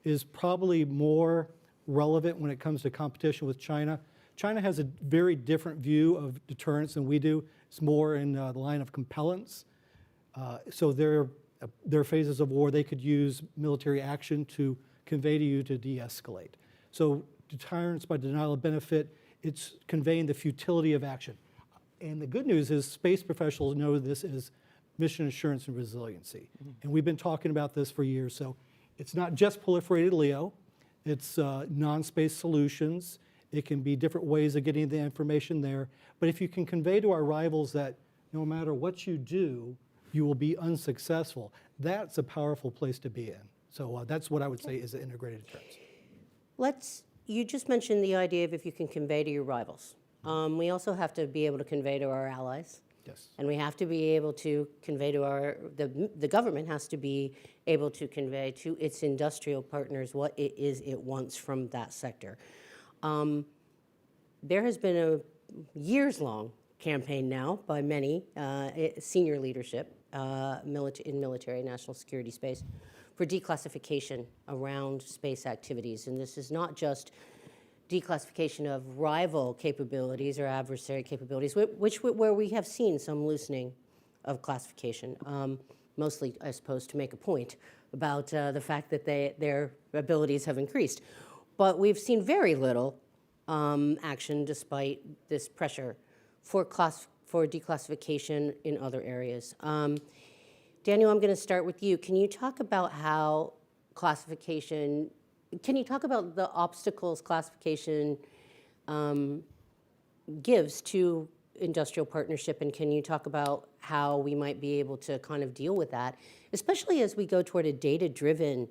is probably more relevant when it comes to competition with China. China has a very different view of deterrence than we do. It's more in the line of compellence. So there are phases of war they could use military action to convey to you to de-escalate. So deterrence by denial of benefit, it's conveying the futility of action. And the good news is space professionals know this is mission assurance and resiliency. And we've been talking about this for years. So it's not just proliferated LEO, it's non-space solutions. It can be different ways of getting the information there. But if you can convey to our rivals that no matter what you do, you will be unsuccessful, that's a powerful place to be in. So that's what I would say is an integrated deterrence. You just mentioned the idea of if you can convey to your rivals. We also have to be able to convey to our allies. Yes. And we have to be able to convey to the government has to be able to convey to its industrial partners what it is it wants from that sector. There has been a years-long campaign now by many senior leadership in military, national security space, for declassification around space activities. And this is not just declassification of rival capabilities or adversary capabilities, where we have seen some loosening of classification, mostly, I suppose, to make a point about the fact that their abilities have increased. But we've seen very little action despite this pressure for declassification in other areas. Daniel, I'm going to start with you. Can you talk about how classification, can you talk about the obstacles classification gives to industrial partnership, and can you talk about how we might be able to kind of deal with that, especially as we go toward a data-driven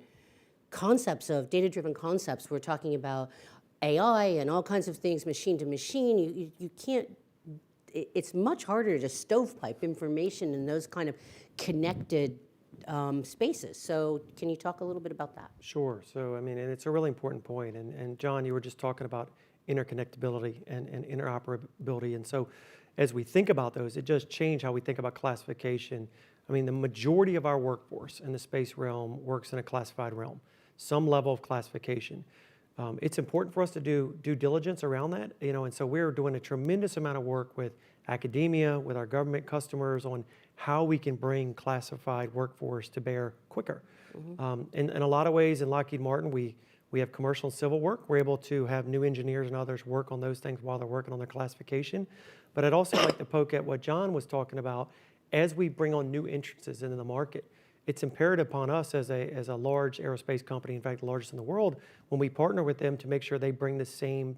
concepts? We're talking about AI and all kinds of things, machine to machine. You can't, it's much harder to stovepipe information in those kind of connected spaces. So can you talk a little bit about that? Sure. So, I mean, and it's a really important point. And John, you were just talking about interconnectability and interoperability. And so as we think about those, it does change how we think about classification. I mean, the majority of our workforce in the space realm works in a classified realm, some level of classification. It's important for us to do due diligence around that, you know, and so we're doing a tremendous amount of work with academia, with our government customers on how we can bring classified workforce to bear quicker. In a lot of ways, in Lockheed Martin, we have commercial and civil work. We're able to have new engineers and others work on those things while they're working on their classification. But I'd also like to poke at what John was talking about. As we bring on new entrances into the market, it's imperative upon us as a large aerospace company, in fact, the largest in the world, when we partner with them to make sure they bring the same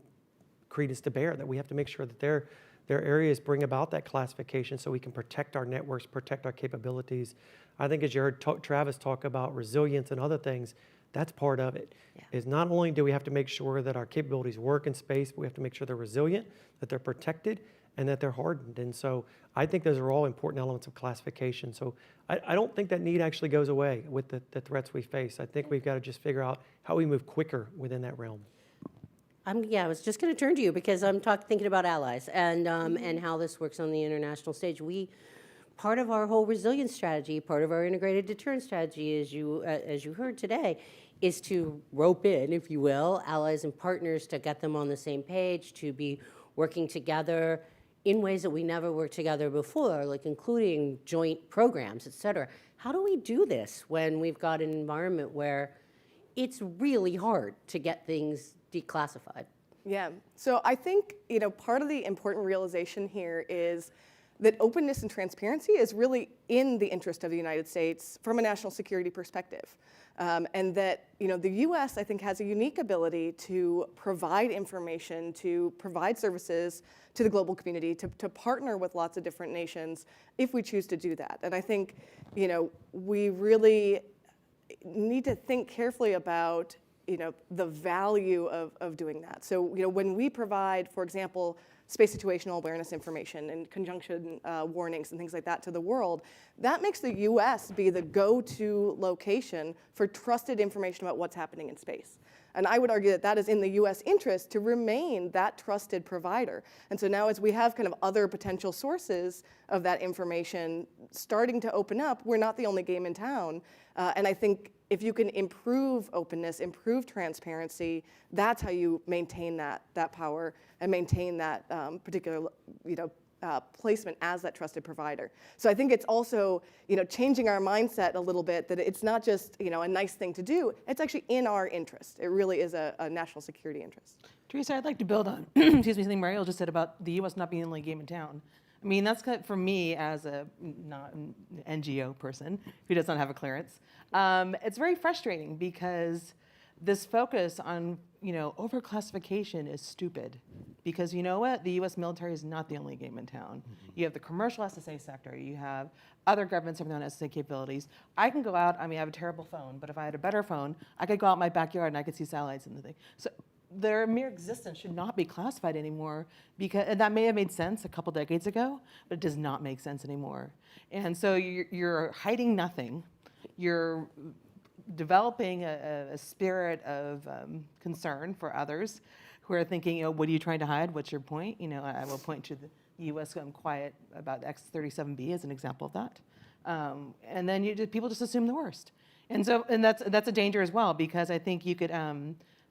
credence to bear, that we have to make sure that their areas bring about that classification so we can protect our networks, protect our capabilities. I think as you heard Travis talk about resilience and other things, that's part of it. Yeah. Is not only do we have to make sure that our capabilities work in space, but we have to make sure they're resilient, that they're protected, and that they're hardened. And so I think those are all important elements of classification. So I don't think that need actually goes away with the threats we face. I think we've got to just figure out how we move quicker within that realm. I was just going to turn to you because I'm thinking about allies and how this works on the international stage. Part of our whole resilience strategy, part of our integrated deterrence strategy, as you heard today, is to rope in, if you will, allies and partners to get them on the same page, to be working together in ways that we never worked together before, like including joint programs, et cetera. How do we do this when we've got an environment where it's really hard to get things declassified? Yeah, so I think, part of the important realization here is that openness and transparency is really in the interest of the United States from a national security perspective. And that, the US, I think, has a unique ability to provide information, to provide services to the global community, to partner with lots of different nations if we choose to do that. And I think, we really need to think carefully about, the value of doing that. So, when we provide, for example, space situational awareness information and conjunction warnings and things like that to the world, that makes the US be the go-to location for trusted information about what's happening in space. And I would argue that that is in the US interest to remain that trusted provider. And so now as we have kind of other potential sources of that information starting to open up, we're not the only game in town. And I think if you can improve openness, improve transparency, that's how you maintain that power and maintain that particular placement as that trusted provider. So I think it's also changing our mindset a little bit, that it's not just a nice thing to do. It's actually in our interest. It really is a national security interest. Teresa, I'd like to build on excuse me, something Mariel just said about the U.S. not being the only game in town. I mean, that's kind of, for me as a not an NGO person who does not have a clearance, it's very frustrating because this focus on overclassification is stupid. Because you know what? The U.S. military is not the only game in town. You have the commercial SSA sector. You have other governments have their own SSA capabilities. I can go out. I mean, I have a terrible phone, but if I had a better phone, I could go out in my backyard and I could see satellites and the thing. So their mere existence should not be classified anymore, because and that may have made sense a couple decades ago, but it does not make sense anymore. And so you're hiding nothing. You're developing a spirit of concern for others who are thinking, what are you trying to hide? What's your point? I will point to the U.S. going quiet about X-37B as an example of that. And then people just assume the worst. And that's a danger as well, because I think you could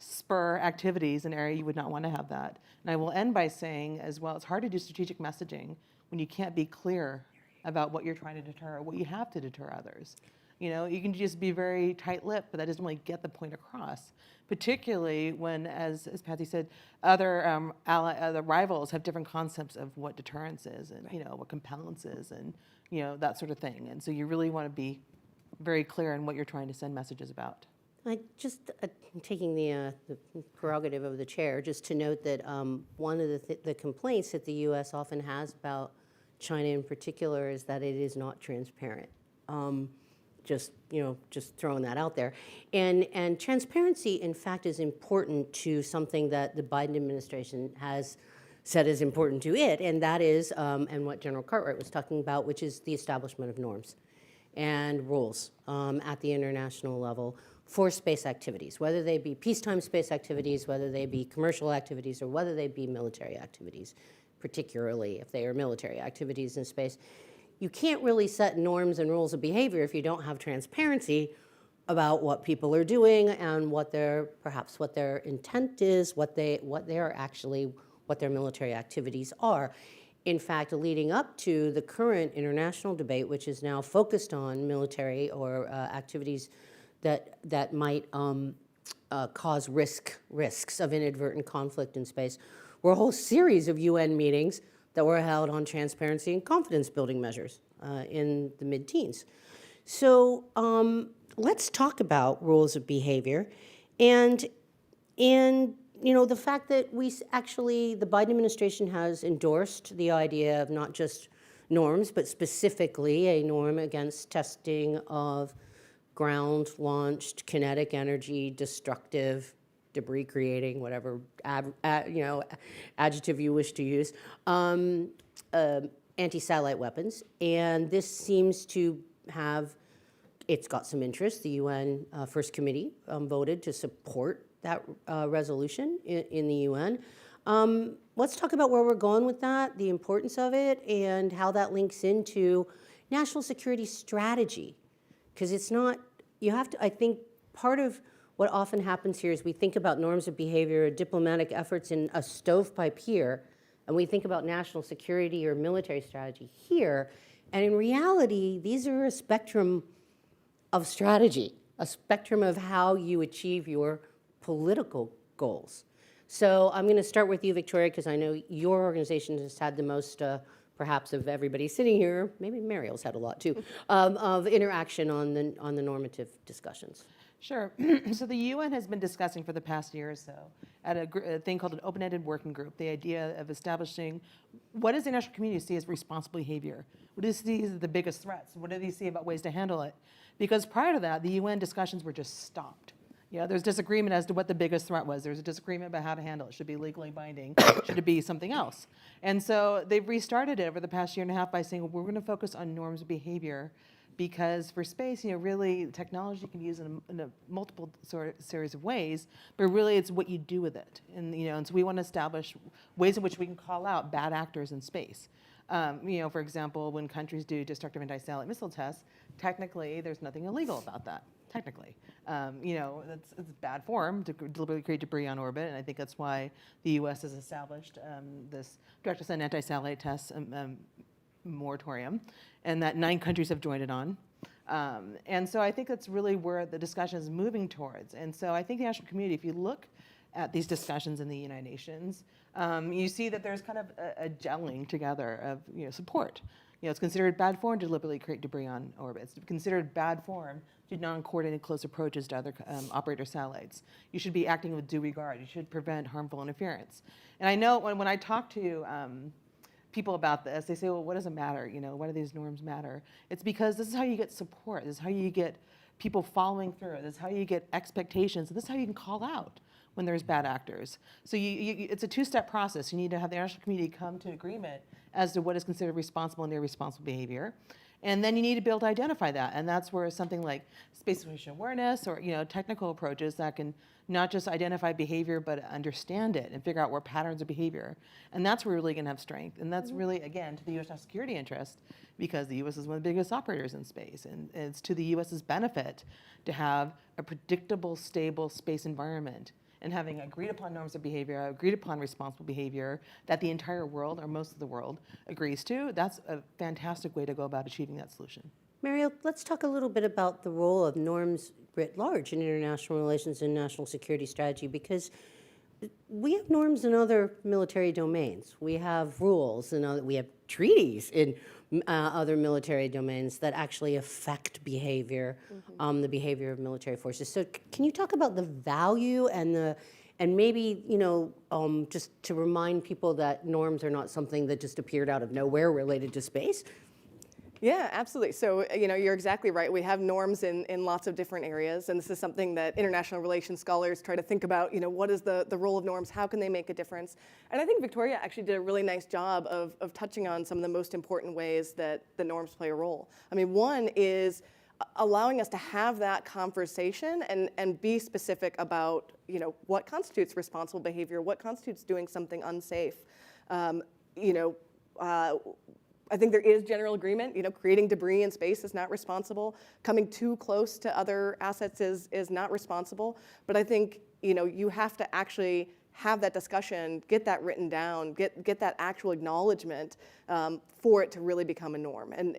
spur activities in an area you would not want to have that. And I will end by saying as well, it's hard to do strategic messaging when you can't be clear about what you're trying to deter, what you have to deter others. You can just be very tight-lipped, but that doesn't really get the point across. Particularly when, as Patty said, other rivals have different concepts of what deterrence is, and what compellence is, and that sort of thing. And so you really want to be very clear on what you're trying to send messages about. Taking the prerogative of the chair, just to note that one of the complaints that the U.S. often has about China in particular is that it is not transparent. Just throwing that out there. And transparency, in fact, is important to something that the Biden administration has said is important to it, and that is, and what General Cartwright was talking about, which is the establishment of norms and rules at the international level for space activities, whether they be peacetime space activities, whether they be commercial activities, or whether they be military activities, particularly if they are military activities in space. You can't really set norms and rules of behavior if you don't have transparency about what people are doing and what their intent is, what their military activities are. In fact, leading up to the current international debate, which is now focused on military or activities that might cause risks of inadvertent conflict in space, were a whole series of UN meetings that were held on transparency and confidence building measures in the mid-teens. So let's talk about rules of behavior and the fact that the Biden administration has endorsed the idea of not just norms, but specifically a norm against testing of ground-launched kinetic energy, destructive, debris-creating, whatever adjective you wish to use, anti-satellite weapons. And this seems to have, it's got some interest. The UN First Committee voted to support that resolution in the UN. Let's talk about where we're going with that, the importance of it, and how that links into national security strategy. Because it's not, you have to, I think part of what often happens here is we think about norms of behavior, diplomatic efforts in a stovepipe here, and we think about national security or military strategy here. And in reality, these are a spectrum of strategy, a spectrum of how you achieve your political goals. So I'm going to start with you, Victoria, because I know your organization has had the most, perhaps of everybody sitting here, maybe Mariel's had a lot too, of interaction on the normative discussions. Sure. So the UN has been discussing for the past year or so at a thing called an open-ended working group, the idea of establishing what does the international community see as responsible behavior? What do you see as the biggest threats? What do they see about ways to handle it? Because prior to that, the UN discussions were just stopped. There's disagreement as to what the biggest threat was. There's a disagreement about how to handle it. Should it be legally binding? Should it be something else? And so they've restarted it over the past year and a half by saying, well, we're going to focus on norms of behavior, because for space, really technology can be used in a multiple series of ways, but really it's what you do with it. And so we want to establish ways in which we can call out bad actors in space. For example, when countries do destructive anti-satellite missile tests, technically there's nothing illegal about that. Technically, it's bad form to deliberately create debris on orbit, and I think that's why the U.S. has established this direct-to-send anti-satellite tests moratorium, and that 9 countries have joined it on. And so I think that's really where the discussion is moving towards. And so I think the national community, if you look at these discussions in the United Nations, you see that there's kind of a gelling together of support. It's considered bad form to deliberately create debris on orbit. It's considered bad form to non-coordinated close approaches to other operator satellites. You should be acting with due regard. You should prevent harmful interference. And I know when I talk to people about this, they say, well, what does it matter? Why do these norms matter? It's because this is how you get support. This is how you get people following through. This is how you get expectations. This is how you can call out when there's bad actors. So it's a 2-step process. You need to have the international community come to agreement as to what is considered responsible and irresponsible behavior. And then you need to be able to identify that. And that's where something like space situation awareness or technical approaches that can not just identify behavior, but understand it and figure out where patterns of behavior. And that's where we're really going to have strength. And that's really, again, to the U.S. national security interest, because the U.S. is one of the biggest operators in space. And it's to the U.S.'s benefit to have a predictable, stable space environment, and having agreed upon norms of behavior, agreed upon responsible behavior that the entire world, or most of the world, agrees to. That's a fantastic way to go about achieving that solution. Mariel, let's talk a little bit about the role of norms writ large in international relations and national security strategy, because we have norms in other military domains. We have rules, and we have treaties in other military domains that actually affect behavior, the behavior of military forces. So can you talk about the value and maybe, just to remind people that norms are not something that just appeared out of nowhere related to space? Yeah, absolutely. So, you're exactly right. We have norms in lots of different areas, and this is something that international relations scholars try to think about, what is the role of norms? How can they make a difference? And I think Victoria actually did a really nice job of touching on some of the most important ways that the norms play a role. I mean, one is allowing us to have that conversation and be specific about, what constitutes responsible behavior, what constitutes doing something unsafe. I think there is general agreement, creating debris in space is not responsible. Coming too close to other assets is not responsible. But I think, you have to actually have that discussion, get that written down, get that actual acknowledgement for it to really become a norm. And,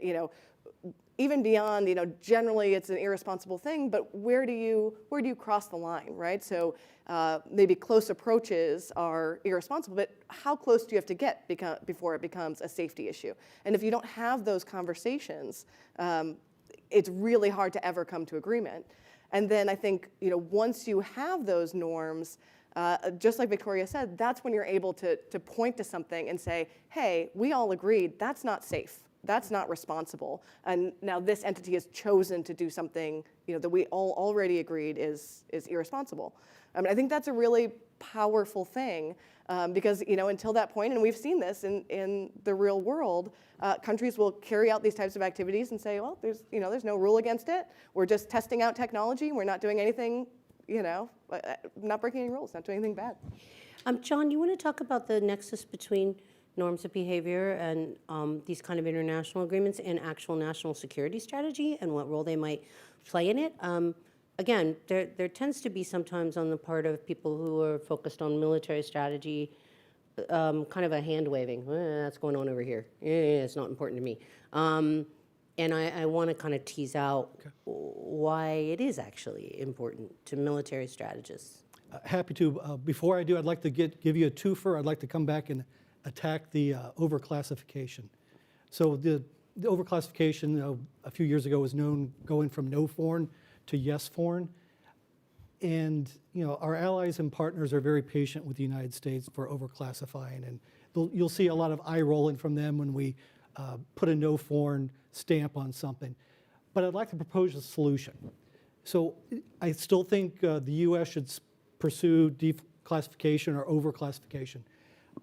even beyond, generally it's an irresponsible thing, but where do you cross the line, right? So maybe close approaches are irresponsible, but how close do you have to get before it becomes a safety issue? And if you don't have those conversations, it's really hard to ever come to agreement. And then I think, once you have those norms, just like Victoria said, that's when you're able to point to something and say, hey, we all agreed that's not safe. That's not responsible. And now this entity has chosen to do something that we all already agreed is irresponsible. I mean, I think that's a really powerful thing because until that point, and we've seen this in the real world, countries will carry out these types of activities and say, well, there's no rule against it. We're just testing out technology. We're not doing anything not breaking any rules, not doing anything bad. John, you want to talk about the nexus between norms of behavior and these kind of international agreements and actual national security strategy and what role they might play in it? Again, there tends to be sometimes on the part of people who are focused on military strategy, kind of a hand waving, that's going on over here. It's not important to me. And I want to kind of tease out why it is actually important to military strategists. Happy to. Before I do, I'd like to give you a twofer. I'd like to come back and attack the overclassification. So the overclassification a few years ago was known going from no foreign to yes foreign. And our allies and partners are very patient with the United States for overclassifying. And you'll see a lot of eye rolling from them when we put a no foreign stamp on something. But I'd like to propose a solution. So I still think the U.S. should pursue declassification or overclassification.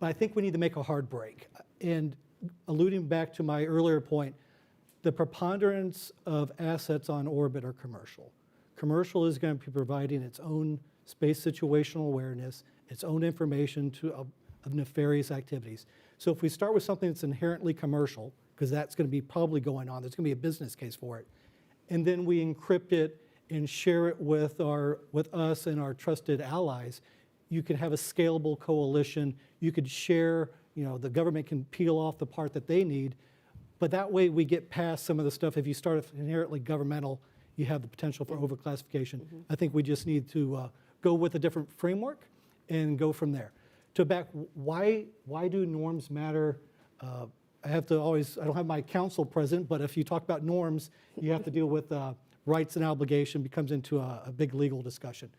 But I think we need to make a hard break. And alluding back to my earlier point, the preponderance of assets on orbit are commercial. Commercial is going to be providing its own space situational awareness, its own information of nefarious activities. So if we start with something that's inherently commercial, because that's going to be probably going on, there's going to be a business case for it, and then we encrypt it and share it with us and our trusted allies, you could have a scalable coalition. You could share, the government can peel off the part that they need, but that way we get past some of the stuff. If you start inherently governmental, you have the potential for overclassification. I think we just need to go with a different framework and go from there. To back, why do norms matter? I don't have my counsel present, but if you talk about norms, you have to deal with rights and obligation, becomes into a big legal discussion.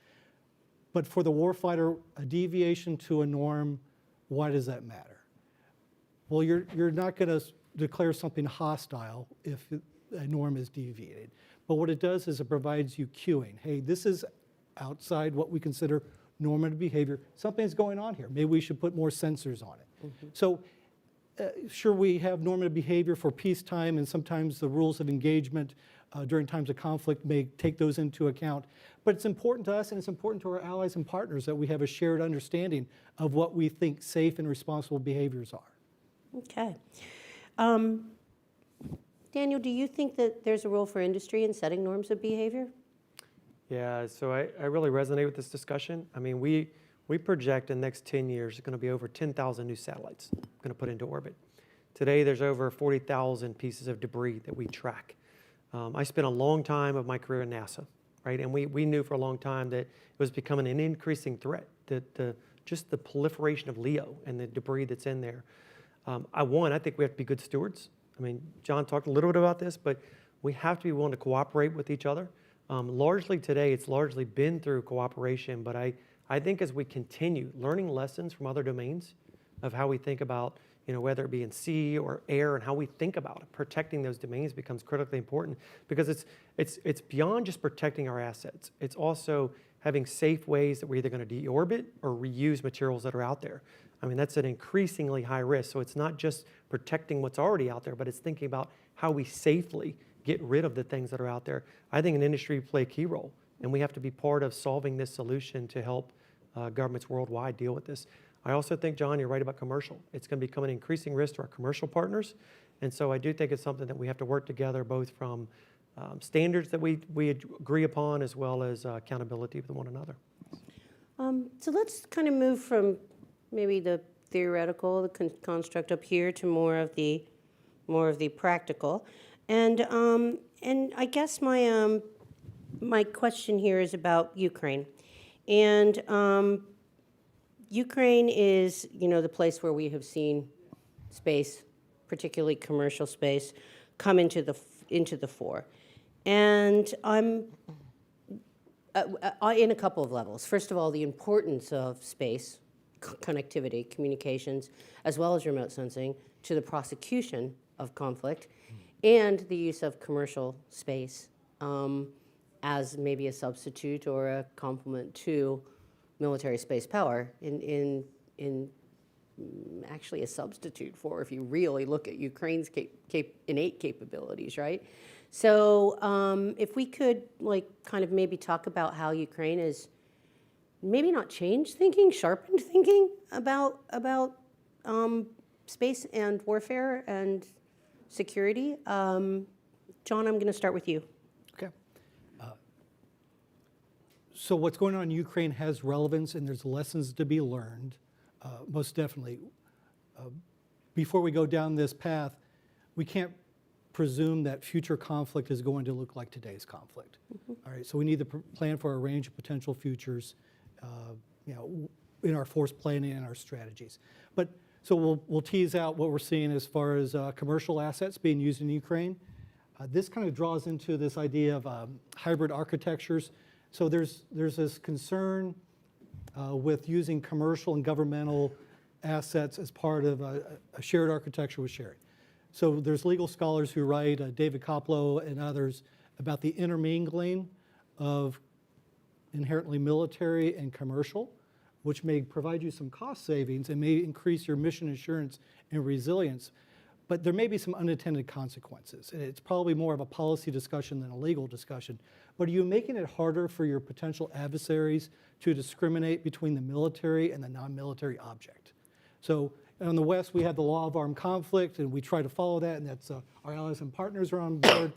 But for the warfighter, a deviation to a norm, why does that matter? Well, you're not going to declare something hostile if a norm is deviated. But what it does is it provides you cueing. Hey, this is outside what we consider normative behavior. Something's going on here. Maybe we should put more sensors on it. So sure, we have normative behavior for peacetime, and sometimes the rules of engagement during times of conflict may take those into account. But it's important to us, and it's important to our allies and partners that we have a shared understanding of what we think safe and responsible behaviors are. Okay. Daniel, do you think that there's a role for industry in setting norms of behavior? Yeah, so I really resonate with this discussion. I mean, we project in the next 10 years there's going to be over 10,000 new satellites going to put into orbit. Today, there's over 40,000 pieces of debris that we track. I spent a long time of my career in NASA, right? And we knew for a long time that it was becoming an increasing threat, just the proliferation of LEO and the debris that's in there. I think we have to be good stewards. I mean, John talked a little bit about this, but we have to be willing to cooperate with each other. Largely today, it's largely been through cooperation, but I think as we continue learning lessons from other domains of how we think about, whether it be in sea or air, and how we think about it, protecting those domains becomes critically important, because it's beyond just protecting our assets. It's also having safe ways that we're either going to deorbit or reuse materials that are out there. I mean, that's an increasingly high risk. So it's not just protecting what's already out there, but it's thinking about how we safely get rid of the things that are out there. I think an industry play a key role, and we have to be part of solving this solution to help governments worldwide deal with this. I also think, John, you're right about commercial. It's going to become an increasing risk to our commercial partners. And so I do think it's something that we have to work together, both from standards that we agree upon, as well as accountability with one another. So let's kind of move from maybe the theoretical, the construct up here, to more of the practical. And I guess my question here is about Ukraine. And Ukraine is, the place where we have seen space, particularly commercial space, come into the fore. And I'm in a couple of levels. First of all, the importance of space, connectivity, communications, as well as remote sensing, to the prosecution of conflict, and the use of commercial space as maybe a substitute or a complement to military space power, in actually a substitute for, if you really look at Ukraine's innate capabilities, right? So if we could kind of maybe talk about how Ukraine is maybe not change thinking, sharpened thinking about space and warfare and security. John, I'm going to start with you. Okay. So what's going on in Ukraine has relevance, and there's lessons to be learned, most definitely. Before we go down this path, we can't presume that future conflict is going to look like today's conflict. All right, so we need to plan for a range of potential futures, in our force planning and our strategies. But so we'll tease out what we're seeing as far as commercial assets being used in Ukraine. This kind of draws into this idea of hybrid architectures. So there's this concern with using commercial and governmental assets as part of a shared architecture with sharing. So there's legal scholars who write, David Koplow and others, about the intermingling of inherently military and commercial, which may provide you some cost savings and may increase your mission assurance and resilience. But there may be some unintended consequences. And it's probably more of a policy discussion than a legal discussion. But are you making it harder for your potential adversaries to discriminate between the military and the non-military object? So in the West, we have the law of armed conflict, and we try to follow that, and that's our allies and partners are on board.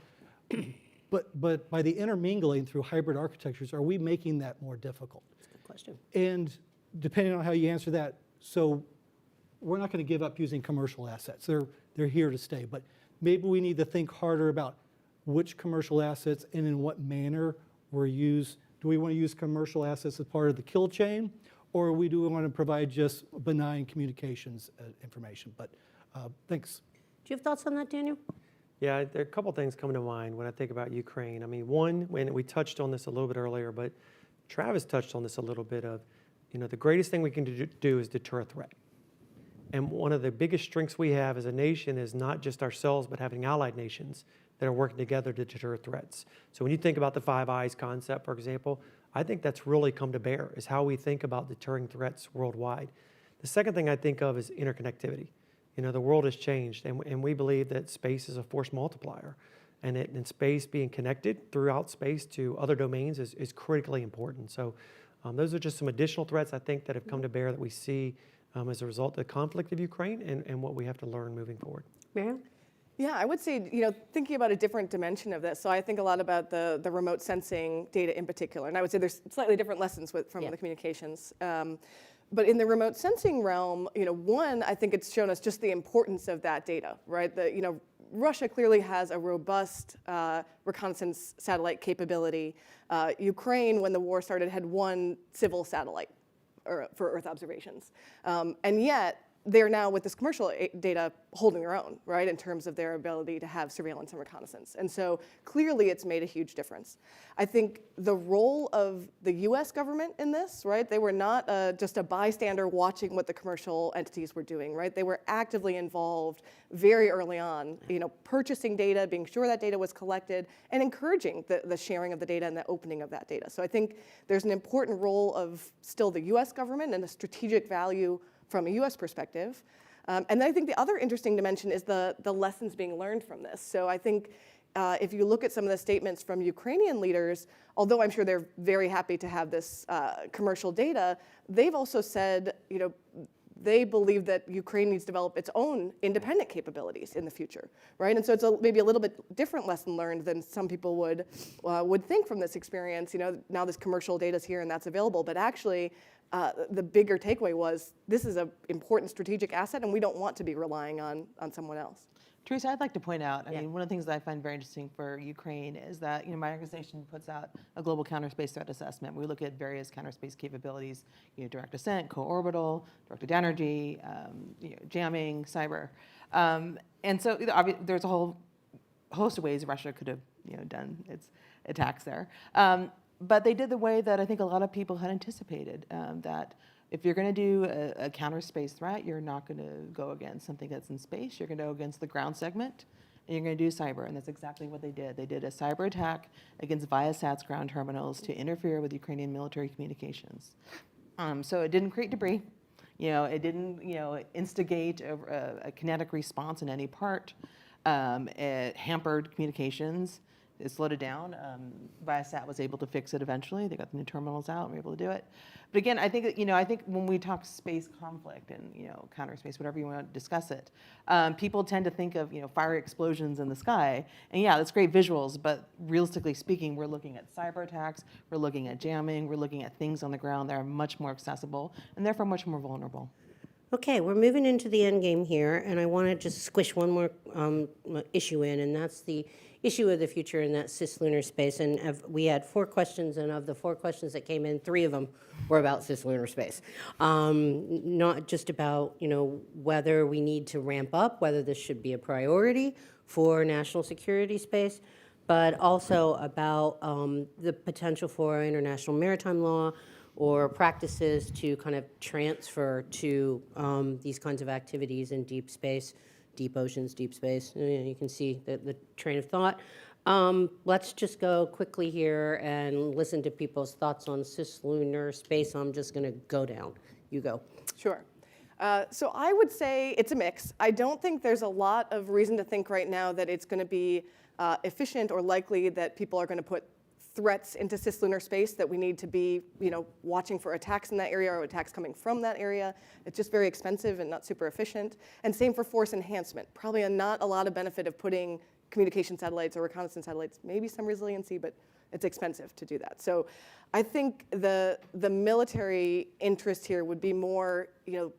But by the intermingling through hybrid architectures, are we making that more difficult? That's a good question. And depending on how you answer that, so we're not going to give up using commercial assets. They're here to stay. But maybe we need to think harder about which commercial assets and in what manner we're used. Do we want to use commercial assets as part of the kill chain, or do we want to provide just benign communications information? But thanks. Do you have thoughts on that, Daniel? Yeah, there are a couple things coming to mind when I think about Ukraine. I mean, one, when we touched on this a little bit earlier, but Travis touched on this a little bit of, the greatest thing we can do is deter a threat. And one of the biggest strengths we have as a nation is not just ourselves, but having allied nations that are working together to deter threats. So when you think about the Five Eyes concept, for example, I think that's really come to bear, is how we think about deterring threats worldwide. The second thing I think of is interconnectivity. The world has changed, and we believe that space is a force multiplier. And space being connected throughout space to other domains is critically important. So those are just some additional threats I think that have come to bear that we see as a result of the conflict of Ukraine and what we have to learn moving forward. Mariam? Yeah, I would say, thinking about a different dimension of this. So I think a lot about the remote sensing data in particular. And I would say there's slightly different lessons from the communications. But in the remote sensing realm, one, I think it's shown us just the importance of that data, right? Russia clearly has a robust reconnaissance satellite capability. Ukraine, when the war started, had one civil satellite for Earth observations. And yet, they're now, with this commercial data, holding their own, right, in terms of their ability to have surveillance and reconnaissance. And so clearly it's made a huge difference. I think the role of the US government in this, right, they were not just a bystander watching what the commercial entities were doing, right? They were actively involved very early on, purchasing data, being sure that data was collected, and encouraging the sharing of the data and the opening of that data. So I think there's an important role of still the US government and the strategic value from a US perspective. And then I think the other interesting dimension is the lessons being learned from this. So I think if you look at some of the statements from Ukrainian leaders, although I'm sure they're very happy to have this commercial data, they've also said, they believe that Ukraine needs to develop its own independent capabilities in the future, right? And so it's maybe a little bit different lesson learned than some people would think from this experience. Now this commercial data is here and that's available, but actually, the bigger takeaway was this is an important strategic asset, and we don't want to be relying on someone else. Teresa, I'd like to point out, I mean, one of the things that I find very interesting for Ukraine is that, my organization puts out a global counter-space threat assessment. We look at various counter-space capabilities, direct ascent, co-orbital, directed energy, jamming, cyber. And so there's a whole host of ways Russia could have, done its attacks there. But they did the way that I think a lot of people had anticipated, that if you're going to do a counter-space threat, you're not going to go against something that's in space. You're going to go against the ground segment, and you're going to do cyber. And that's exactly what they did. They did a cyber attack against Viasat's ground terminals to interfere with Ukrainian military communications. So it didn't create debris. It didn't instigate a kinetic response in any part. It hampered communications. It slowed it down. Viasat was able to fix it eventually. They got the new terminals out and were able to do it. But again, I think, I think when we talk space conflict and, counter space, whatever you want to discuss it, people tend to think of, fiery explosions in the sky. And yeah, that's great visuals, but realistically speaking, we're looking at cyber attacks, we're looking at jamming, we're looking at things on the ground that are much more accessible and therefore much more vulnerable. Okay, we're moving into the end game here, and I want to just squish one more issue in, and that's the issue of the future in that cislunar space. And we had 4 questions, and of the 4 questions that came in, 3 of them were about cislunar space. Not just about, whether we need to ramp up, whether this should be a priority for national security space, but also about the potential for international maritime law or practices to kind of transfer to these kinds of activities in deep space, deep oceans, deep space. You can see the train of thought. Let's just go quickly here and listen to people's thoughts on cislunar space. I'm just going to go down. You go. Sure. So I would say it's a mix. I don't think there's a lot of reason to think right now that it's going to be efficient or likely that people are going to put threats into cislunar space, that we need to be, watching for attacks in that area or attacks coming from that area. It's just very expensive and not super efficient. And same for force enhancement. Probably not a lot of benefit of putting communication satellites or reconnaissance satellites, maybe some resiliency, but it's expensive to do that. So I think the military interest here would be more, the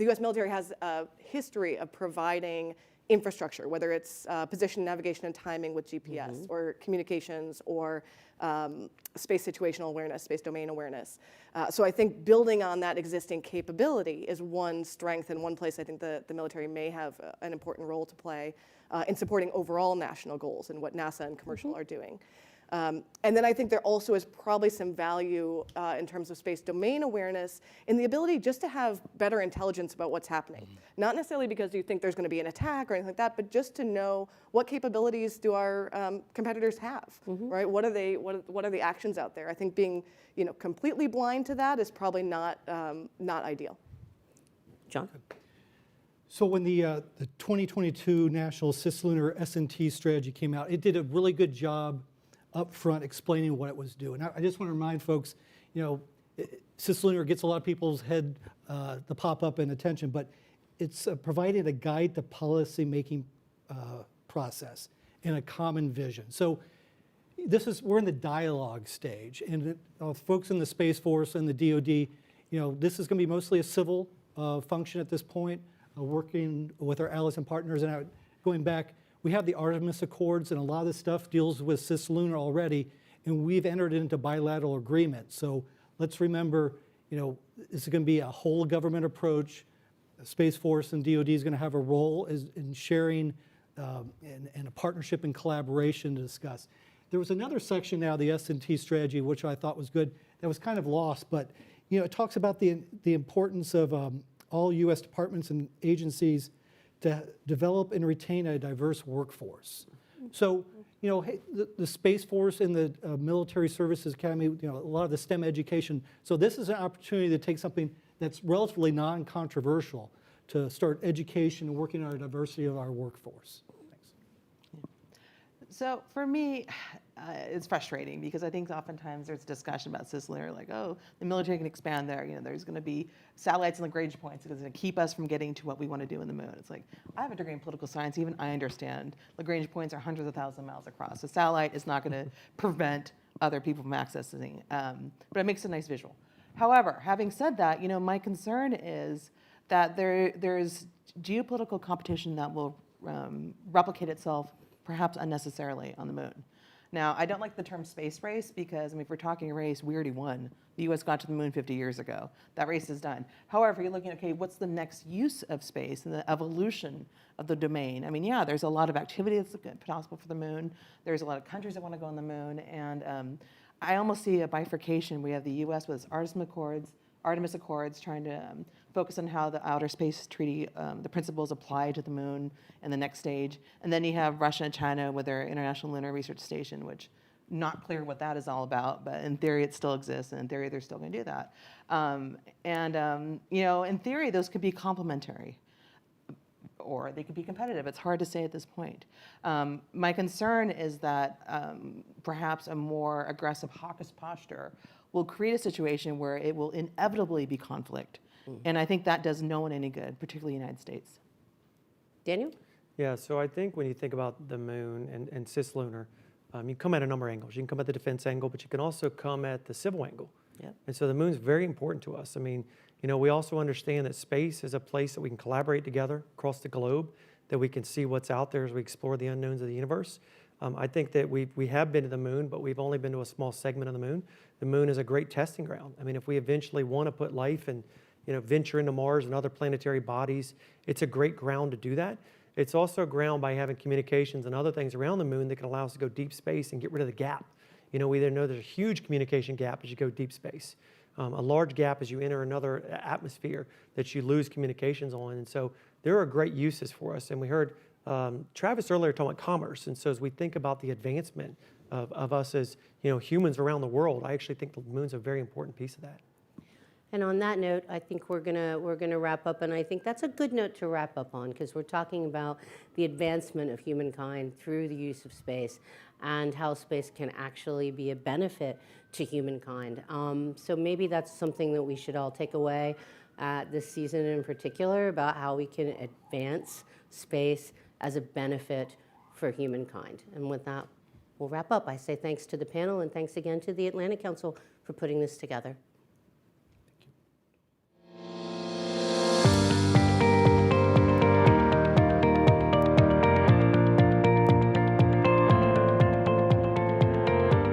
US military has a history of providing infrastructure, whether it's position, navigation, and timing with GPS, or communications, or space situational awareness, space domain awareness. So I think building on that existing capability is one strength and one place I think the military may have an important role to play in supporting overall national goals and what NASA and commercial are doing. And then I think there also is probably some value in terms of space domain awareness in the ability just to have better intelligence about what's happening. Not necessarily because you think there's going to be an attack or anything like that, but just to know what capabilities do our competitors have, right? What are the actions out there? I think being completely blind to that is probably not ideal. John? So when the 2022 National Cislunar S&T strategy came out, it did a really good job up front explaining what it was doing. I just want to remind folks, cislunar gets a lot of people's head to pop up in attention, but it's providing a guide to policy-making process and a common vision. So we're in the dialogue stage, and folks in the Space Force and the DoD, this is going to be mostly a civil function at this point, working with our allies and partners. And going back, we have the Artemis Accords, and a lot of this stuff deals with cislunar already, and we've entered into bilateral agreements. So let's remember, this is going to be a whole government approach. The Space Force and DoD is going to have a role in sharing and a partnership and collaboration to discuss. There was another section now, the S&T strategy, which I thought was good, that was kind of lost, but it talks about the importance of all U.S. departments and agencies to develop and retain a diverse workforce. So, hey, the Space Force and the Military Services Academy, a lot of the STEM education. So this is an opportunity to take something that's relatively non-controversial to start education and working on the diversity of our workforce. Thanks. So for me, it's frustrating because I think oftentimes there's discussion about cislunar, like, oh, the military can expand there. There's going to be satellites and Lagrange points because it's going to keep us from getting to what we want to do in the moon. It's like, I have a degree in political science. Even I understand Lagrange points are hundreds of thousands of miles across. A satellite is not going to prevent other people from accessing, but it makes a nice visual. However, having said that, my concern is that there's geopolitical competition that will replicate itself perhaps unnecessarily on the moon. Now, I don't like the term space race because, if we're talking a race, we already won. The U.S. got to the moon 50 years ago. That race is done. However, you're looking at, okay, what's the next use of space and the evolution of the domain? Yeah, there's a lot of activity that's possible for the moon. There's a lot of countries that want to go on the moon. And I almost see a bifurcation. We have the U.S. with its Artemis Accords trying to focus on how the Outer Space Treaty, the principles apply to the moon in the next stage. And then you have Russia and China with their International Lunar Research Station, which not clear what that is all about, but in theory it still exists, and in theory they're still going to do that. In theory those could be complementary. or they could be competitive. It's hard to say at this point. My concern is that perhaps a more aggressive hawkish posture will create a situation where it will inevitably be conflict. And I think that does no one any good, particularly the United States. Daniel? Yeah, so I think when you think about the moon and cislunar, you come at a number of angles. You can come at the defense angle, but you can also come at the civil angle. Yep. And so the moon's very important to us. I mean, we also understand that space is a place that we can collaborate together across the globe, that we can see what's out there as we explore the unknowns of the universe. I think that we have been to the moon, but we've only been to a small segment of the moon. The moon is a great testing ground. I mean, if we eventually want to put life and venture into Mars and other planetary bodies, it's a great ground to do that. It's also a ground by having communications and other things around the moon that can allow us to go deep space and get rid of the gap. We know there's a huge communication gap as you go deep space. A large gap as you enter another atmosphere that you lose communications on. And so there are great uses for us. And we heard Travis earlier talking about commerce. And so as we think about the advancement of us as humans around the world, I actually think the moon's a very important piece of that. And on that note, I think we're gonna wrap up, and I think that's a good note to wrap up on, because we're talking about the advancement of humankind through the use of space and how space can actually be a benefit to humankind. So maybe that's something that we should all take away this season in particular, about how we can advance space as a benefit for humankind. And with that, we'll wrap up. I say thanks to the panel, and thanks again to the Atlantic Council for putting this together.